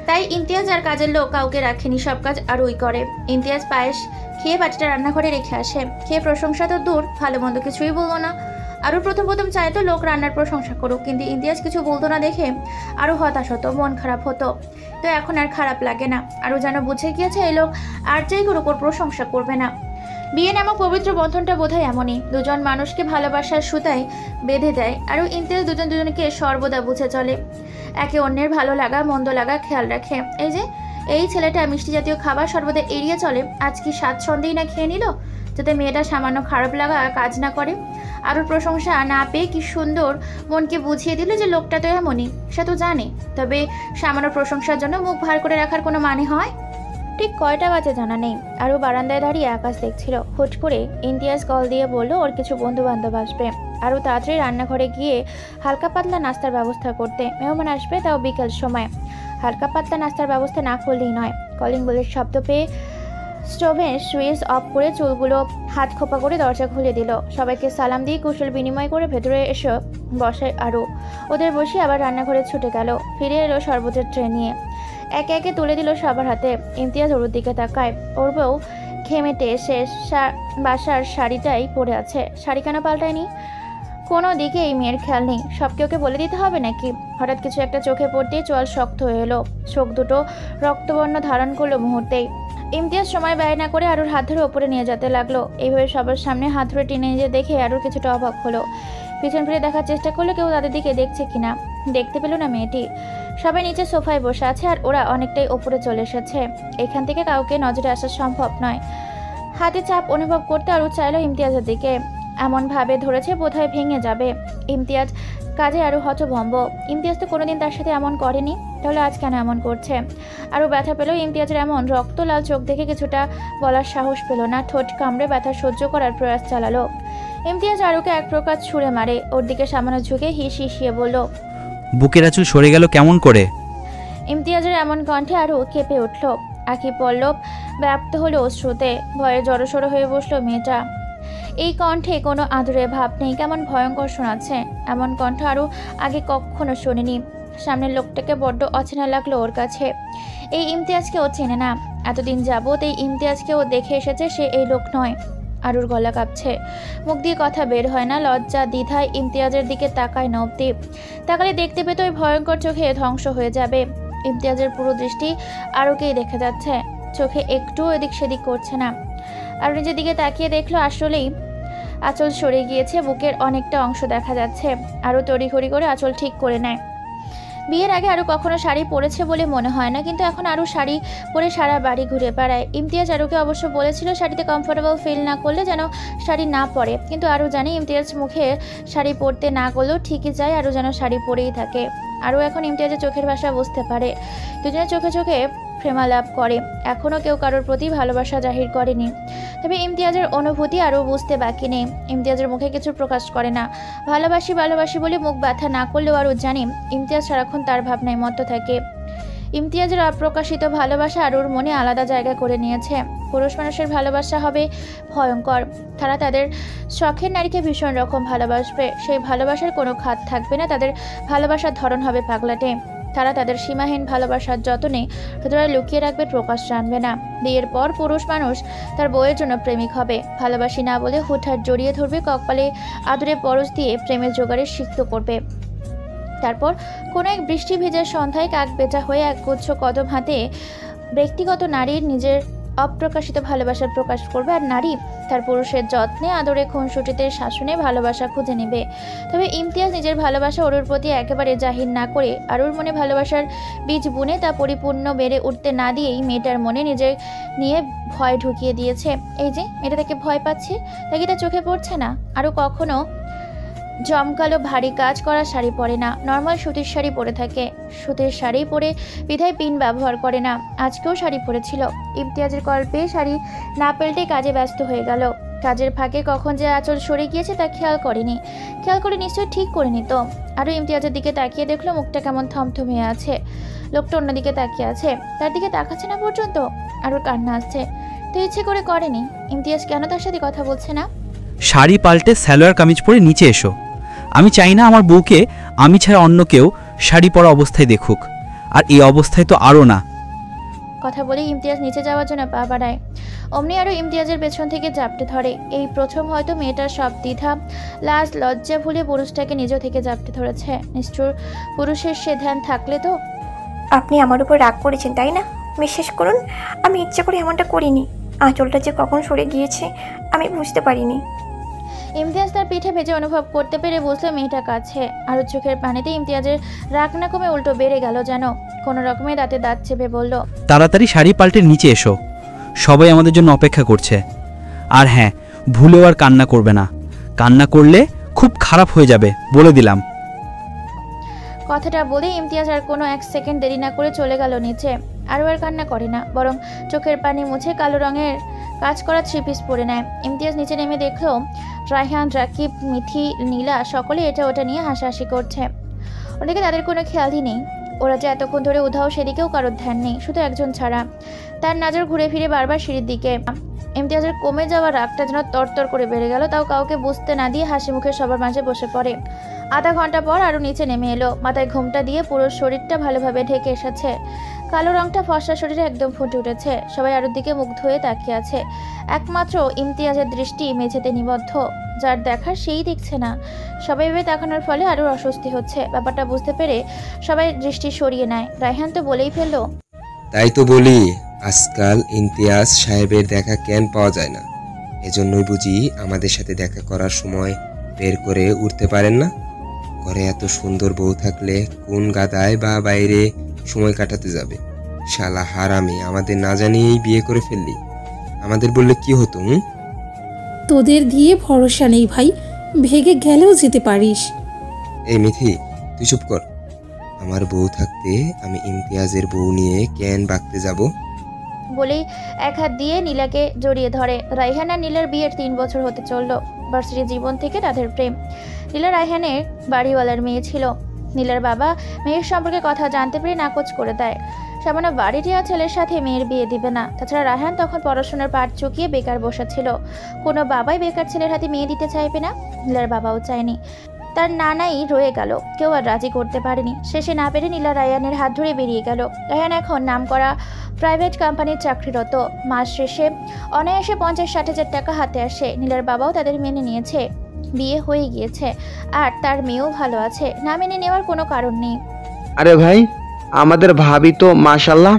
তাই ইমতিয়াজ আর কাজের লোক কাউকে রাখেনি, সব কাজ আরুই করে। ইমতিয়াজ পায়েস খেয়ে বাটিটা রান্নাঘরে রেখে আসে। খেয়ে প্রশংসা তো দূর, ভালো মন্দ কিছুই বলবো না। আরও প্রথম চাইতো লোক রান্নার প্রশংসা করুক, কিন্তু ইমতিয়াজ কিছু বলতো না দেখে আরও হতাশ হতো, মন খারাপ হতো। তো এখন আর খারাপ লাগে না। আরও যেন বুঝে গিয়েছে এই লোক আর যাই করুক ওর প্রশংসা করবে না। বিয়ে নামক পবিত্র বন্ধনটা বোধহয় এমনই, দুজন মানুষকে ভালোবাসার সুতায় বেঁধে দেয়। আরও ইমতিয়াজ দুজন দুজনকে সর্বদা বুঝে চলে, একে অন্যের ভালো লাগা মন্দ লাগা খেয়াল রাখে। এই যে এই ছেলেটা মিষ্টি জাতীয় খাবার সর্বদা এড়িয়ে চলে, আজ কি স্বাচ্ছন্দ্যেই না খেয়ে নিল, যাতে মেয়েটা সামান্য খারাপ লাগা কাজ না করে। আরও প্রশংসা না পেয়ে কি সুন্দর মনকে বুঝিয়ে দিল যে লোকটা তো এমনই, সে তো জানে। তবে সামান্য প্রশংসার জন্য মুখ ভার করে রাখার কোনো মানে হয়? ঠিক কয়টা বাজে জানা নেই। আরও বারান্দায় দাঁড়িয়ে আকাশ দেখছিল। হুট করে ইমতিয়াজ কল দিয়ে বলল ওর কিছু বন্ধু বান্ধব আসবে। আরও তাড়াতাড়ি রান্নাঘরে গিয়ে হালকা পাতলা নাস্তার ব্যবস্থা করতে। মেহমান আসবে, তাও বিকেল সময়। হালকা পাতলা নাস্তার ব্যবস্থা না করলেই নয়। কলিং বেলের শব্দ পেয়ে স্টোভে সুইচ অফ করে চুলগুলো হাত খোপা করে দরজা খুলে দিল। সবাইকে সালাম দিয়ে কুশল বিনিময় করে ভেতরে এসে বসে আরও। ওদের বসে আবার রান্নাঘরে ছুটে গেল। ফিরে এলো শরবতের ট্রে নিয়ে, একে একে তুলে দিল সবার হাতে। ইমতিয়াজ ওর দিকে তাকায়। ওর বউ ঘেমেটে এসে বাসার শাড়িটাই পরে আছে। শাড়ি কেন পাল্টায়নি? কোনো দিকে এই মেয়ের খেয়াল নেই। সবকে ওকে বলে দিতে হবে নাকি? হঠাৎ কিছু একটা চোখে পড়তেই চোয়াল শক্ত হয়ে এলো। চোখ দুটো রক্তবর্ণ ধারণ করলো মুহূর্তেই। ইমতিয়াজ সময় ব্যয় না করে আরুর হাত ধরে ওপরে নিয়ে যেতে লাগলো। এইভাবে সবার সামনে হাত ধরে টেনে নিয়ে দেখে আরুর কিছুটা অবাক হলো। পিছন ফিরে দেখার চেষ্টা করলো কেউ তাদের দিকে দেখছে কিনা। দেখতে পেল না মেয়েটি। সবাই নিচে সোফায় বসে আছে আর ওরা অনেকটাই ওপরে চলে এসেছে। এখান থেকে কাউকে নজরে আসা সম্ভব নয়। হাতে চাপ অনুভব করতে আরও চাইলো ইমতিয়াজের দিকে। এমনভাবে ধরেছে বোধহয় ভেঙে যাবে। ইমতিয়াজ কাজে আরও হতভম্ব। ইমতিয়াজ তো কোনোদিন তার সাথে এমন করেনি, তাহলে আজ কেন এমন করছে? আরও ব্যথা পেল। ইমতিয়াজের এমন রক্ত লাল চোখ দেখে কিছুটা বলার সাহস পেল না। ঠোঁট কামড়ে ব্যথা সহ্য করার প্রয়াস চালালো। ইমতিয়াজ আরুকে এক প্রকার ছুঁড়ে মারে। ওর দিকে সামান্য ঝুঁকে হিসিয়ে বলল, বুকের আঁচল সরে গেল কেমন করে? ইমতিয়াজের এমন কণ্ঠে আরও কেঁপে উঠল। আঁখি পল্লব ব্যাপ্ত হলো অশ্রুতে। ভয়ে জড়সড় হয়ে বসলো মেয়েটা। এই কণ্ঠে কোনো আদরে ভাব নেই, কেমন ভয়ঙ্কর শোনাচ্ছে। এমন কণ্ঠ আরও আগে কখনো শোনেনি। সামনের লোকটাকে বড্ড অচেনা লাগলো ওর কাছে। এই ইমতিয়াজকে ও চেনে না। এতদিন যাবৎ এই ইমতিয়াজকে ও দেখে এসেছে, সে এই লোক নয়। আরুর গলা কাঁপছে, মুখ দিয়ে কথা বের হয় না। লজ্জা দ্বিধায় ইমতিয়াজের দিকে তাকায় না অব্দি। তাকালে দেখতে পেত ওই ভয়ঙ্কর চোখে ধ্বংস হয়ে যাবে। ইমতিয়াজের পুরো দৃষ্টি আরুকেই দেখে যাচ্ছে, চোখে একটুও এদিক সেদিক করছে না। আর নিজের দিকে তাকিয়ে দেখলো আসলেই আঁচল সরে গিয়েছে, বুকের অনেকটা অংশ দেখা যাচ্ছে। আরও তড়িঘড়ি করে আঁচল ঠিক করে নেয়। বিয়ের আগে আরও কখনো শাড়ি পরেছে বলে মনে হয় না, কিন্তু এখন আরও শাড়ি পরে সারা বাড়ি ঘুরে বেড়ায়। ইমতিয়াজ আরুকে অবশ্য বলেছিল শাড়িতে কমফোর্টেবল ফিল না করলে যেন শাড়ি না পরে, কিন্তু আরও জানে ইমতিয়াজ মুখে শাড়ি পরতে না করলেও ঠিকই যায়, আরও যেন শাড়ি পরেই থাকে। আরও এখন ইমতিয়াজের চোখের ভাষা বুঝতে পারে। দুজনের চোখে চোখে প্রেমালাপ করে, এখনও কেউ কারোর প্রতি ভালোবাসা জাহির করেনি। তবে ইমতিয়াজের অনুভূতি আরও বুঝতে বাকি নেই। ইমতিয়াজের মুখে কিছু প্রকাশ করে না, ভালোবাসি ভালোবাসি বলে মুখ ব্যথা না করলেও আরও জানি ইমতিয়াজ সারাক্ষণ তার ভাবনায় মত্ত থাকে। ইমতিয়াজের অপ্রকাশিত ভালোবাসা আরুর মনে আলাদা জায়গা করে নিয়েছে। পুরুষ মানুষের ভালোবাসা হবে ভয়ঙ্কর, তারা তাদের শখের নারীকে ভীষণ রকম ভালোবাসবে, সেই ভালোবাসার কোনো খাত থাকবে না, তাদের ভালোবাসার ধরন হবে পাগলাটে। তারা তাদের সীমাহীন ভালোবাসার যতনে হৃদয়ে লুকিয়ে রাখবে, প্রকাশ জানবে না। বিয়ের পর পুরুষ মানুষ তার বউয়ের জন্য প্রেমিক হবে, ভালোবাসি না বলে হুটহাট জড়িয়ে ধরবে, কপালে আদরে পরশ দিয়ে প্রেমের জোগাড়ে সিক্ত করবে। তারপর কোনো এক বৃষ্টি ভেজার সন্ধ্যায় কাক বেচা হয়ে একগুচ্ছ কদম হাতে ব্যক্তিগত নারীর নিজের অপ্রকাশিত ভালোবাসার প্রকাশ করবে, আর নারী তার পুরুষের যত্নে আদরে খুনসুটিতে শাসনে ভালোবাসা খুঁজে নেবে। তবে ইমতিয়াজ নিজের ভালোবাসা অরুর প্রতি একেবারে জাহির না করে আরুর মনে ভালোবাসার বীজ বুনে তা পরিপূর্ণ বেড়ে উঠতে না দিয়েই মেয়েটার মনে নিজের নিয়ে ভয় ঢুকিয়ে দিয়েছে। এই যে মেয়েটা তাকে ভয় পাচ্ছে, তাকে তার চোখে পড়ছে না। আরও কখনো জমকালো ভারী কাজ করা শাড়ি পরে না, নর্মাল সুতির শাড়ি পরে থাকে। সুতির শাড়ি পরে বিধায় পিন ব্যবহার করে না। আজকেও শাড়ি পরেছিল। ইমতিয়াজের কল পেয়ে শাড়ি না পেল্টে কাজে ব্যস্ত হয়ে গেল। কাজের ফাঁকে কখন যে আঁচল সরে গিয়েছে তা খেয়াল করেনি, খেয়াল করে নিশ্চয়ই ঠিক করে নিত। আরও ইমতিয়াজের দিকে তাকিয়ে দেখলো মুখটা কেমন থমথমে আছে, লোকটা অন্যদিকে তাকিয়ে আছে, তার দিকে তাকাচ্ছে না পর্যন্ত। আরও কান্না আসছে, তো ইচ্ছে করে করেনি। ইমতিয়াজ কেন তার সাথে কথা বলছে না? শাড়ি পাল্টে সালোয়ার কামিজ পরে নিচে এসো। আমি চাই না আমার বউকে আমি ছাড়া অন্য কেউ শাড়ি পরা অবস্থায় দেখুক, আর এই অবস্থায় তো আরও না। কথা বলে ইমতিয়াজ নিচে যাওয়ার জন্য পা বাড়ায়। অমনি আরও ইমতিয়াজের পেছন থেকে জাপটে ধরে। এই প্রথম হয়তো মেয়েটার সব দ্বিধা লাজ লজ্জা ভুলে পুরুষটাকে নিজ থেকে জাপটে ধরেছে। নিষ্ঠুর পুরুষের সে ধ্যান থাকলে তো। আপনি আমার উপর রাগ করেছেন তাই না? বিশ্বাস করুন, আমি ইচ্ছা করে এমনটা করিনি। আঁচলটা যে কখন সরে গিয়েছে আমি বুঝতে পারিনি। ইমতিয়াজ তার পিঠে ভেজে অনুভব করতে পেরে বুঝলো মেয়েটা কাছে। আরও চোখের পানিতে ইমতিয়াজের রাগ না কমে উল্টো বেড়ে গেল যেন। কোনো রকমে দাঁতে দাঁত চেপে বলল, তাড়াতাড়ি শাড়ি পাল্টে নিচে এসো, সবাই আমাদের জন্য অপেক্ষা করছে। আর হ্যাঁ, ভুলেও আর কান্না করবে না, কান্না করলে খুব খারাপ হয়ে যাবে বলে দিলাম। কথাটা বলে ইমতিয়াজ আর কোনো এক সেকেন্ড দেরি না করে চলে গেল নিচে। আরও আর কান্না করে না, বরং চোখের পানি মুছে কালো রঙের কাজ করা থ্রি পিস পরে নেয়। ইমতিয়াজ নিচে নেমে দেখলো রায়হান, রাকিব, মিথি, নীলা সকলে এটা ওটা নিয়ে হাসাহাসি করছে। ওদিকে তাদের কোনো খেয়ালই নেই। ওরা যে এতক্ষণ ধরে উধাও সেদিকেও কারোর ধ্যান নেই, শুধু একজন ছাড়া। তার নজর ঘুরে ফিরে বারবার সিঁড়ির দিকে। ইমতিয়াজের কমে যাওয়া রাগটা যেন তরতর করে বেড়ে গেল, তাও কাউকে বুঝতে না দিয়ে হাসি মুখে সবার মাঝে বসে পড়ে। আধা ঘন্টা পর আরও নিচে নেমে এলো। মাথায় ঘুমটা দিয়ে পুরো শরীরটা ভালোভাবে ঢেকে এসেছে। কালো রংটা ফর্সা শরীরে একদম ফুটে উঠেছে। সবাই আরুর দিকে মুখ ধুয়ে তাকিয়ে আছে। একমাত্র ইমতিয়াজের দৃষ্টি মেঝেতে নিবদ্ধ, যার দেখার সেই দেখছে না। সবাই ভেবে তাকানোর ফলে আরুর অস্বস্তি হচ্ছে। ব্যাপারটা বুঝতে পেরে সবাই দৃষ্টি সরিয়ে নেয়। রায়হান তো বলেই ফেললো, তাই তো বলি আজকাল ইমতিয়াজ সাহেবের দেখা কেন পাওয়া যায় না। এজন্যই বুঝি আমাদের সাথে দেখা করার সময় বের করে উঠতে পারেন না। ঘরে এত সুন্দর বউ থাকলে কোন গাদায় বা বাইরে সময় কাটাতে যাবে? শালা হারামি, আমাদের না জানিয়েই বিয়ে করে ফেললি। আমাদের বললে কি হতো? তোদের দিয়ে ভরসা নেই ভাই, ভেগে গেলেও যেতে পারিস। এই মিথি, তুই চুপ কর। আমার বউ থাকতে আমি ইমতিয়াজের বউ নিয়ে কেন বাগতে যাব? বলেই এক হাত দিয়ে নীলাকে জড়িয়ে ধরে। রায়হান আর নীলার বিয়ের 3 বছর হতে চলল। ভার্সিটি জীবন থেকে তাদের প্রেম। নীলা রায়হানের বাড়িওয়ালার মেয়ে ছিল। নীলার বাবা মেয়ের সম্পর্কে কথা জানতে পেরে নাকচ করে দেয়। সামান্য বাড়িটিয়া ছেলের সাথে মেয়ের বিয়ে দিবে না। তাছাড়া রায়হান তখন পড়াশোনার পাঠ চুকিয়ে বেকার বসা ছিল। কোনো বাবাই বেকার ছেলের হাতে মেয়ে দিতে চাইবে না, নীলার বাবাও চায়নি। তার নানাই রয়ে গেল, কেউ আর রাজি করতে পারেনি। শেষে না পেরে নীলা রায়হানের হাত ধরে বেরিয়ে গেল। রায়হান এখন নামকরা প্রাইভেট কোম্পানির চাকরিরত। মাস শেষে অনায়াসে 50-60 হাজার টাকা হাতে আসে। নীলার বাবাও তাদের মেনে নিয়েছে, বিয়ে হয়ে গিয়েছে, আর তার মেয়েও ভালো আছে। না মেনে নেওয়ার কোনো কারণ নেই। আরে ভাই, আমাদের ভাবি তো মাশাল্লাহ।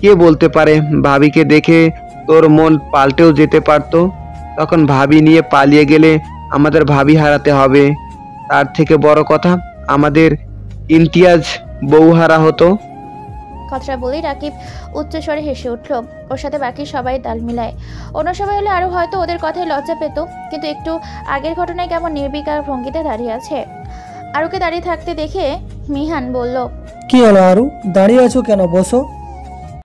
কে বলতে পারে ভাবিকে দেখে তোর মন পাল্টেও যেতে পারতো। তখন ভাবি নিয়ে পালিয়ে গেলে আমাদের ভাবি হারাতে হবে। তার থেকে বড় কথা আমাদের ইমতিয়াজ বউ হারা হতো। কথাটা বলেই রাকিব উচ্চস্বরে হেসে উঠল। ওর সাথে বাকি সবাই তাল মিলায়। অন্য সবাই হলে আরও হয়তো ওদের কথায় লজ্জা পেত, কিন্তু একটু আগের ঘটনায় কেমন নির্বিকার ভঙ্গিতে দাঁড়িয়ে আছে। আরুকে দাঁড়িয়ে থাকতে দেখে মিহান বলল, কি হলো আরু, দাঁড়িয়ে আছো কেন? বসো।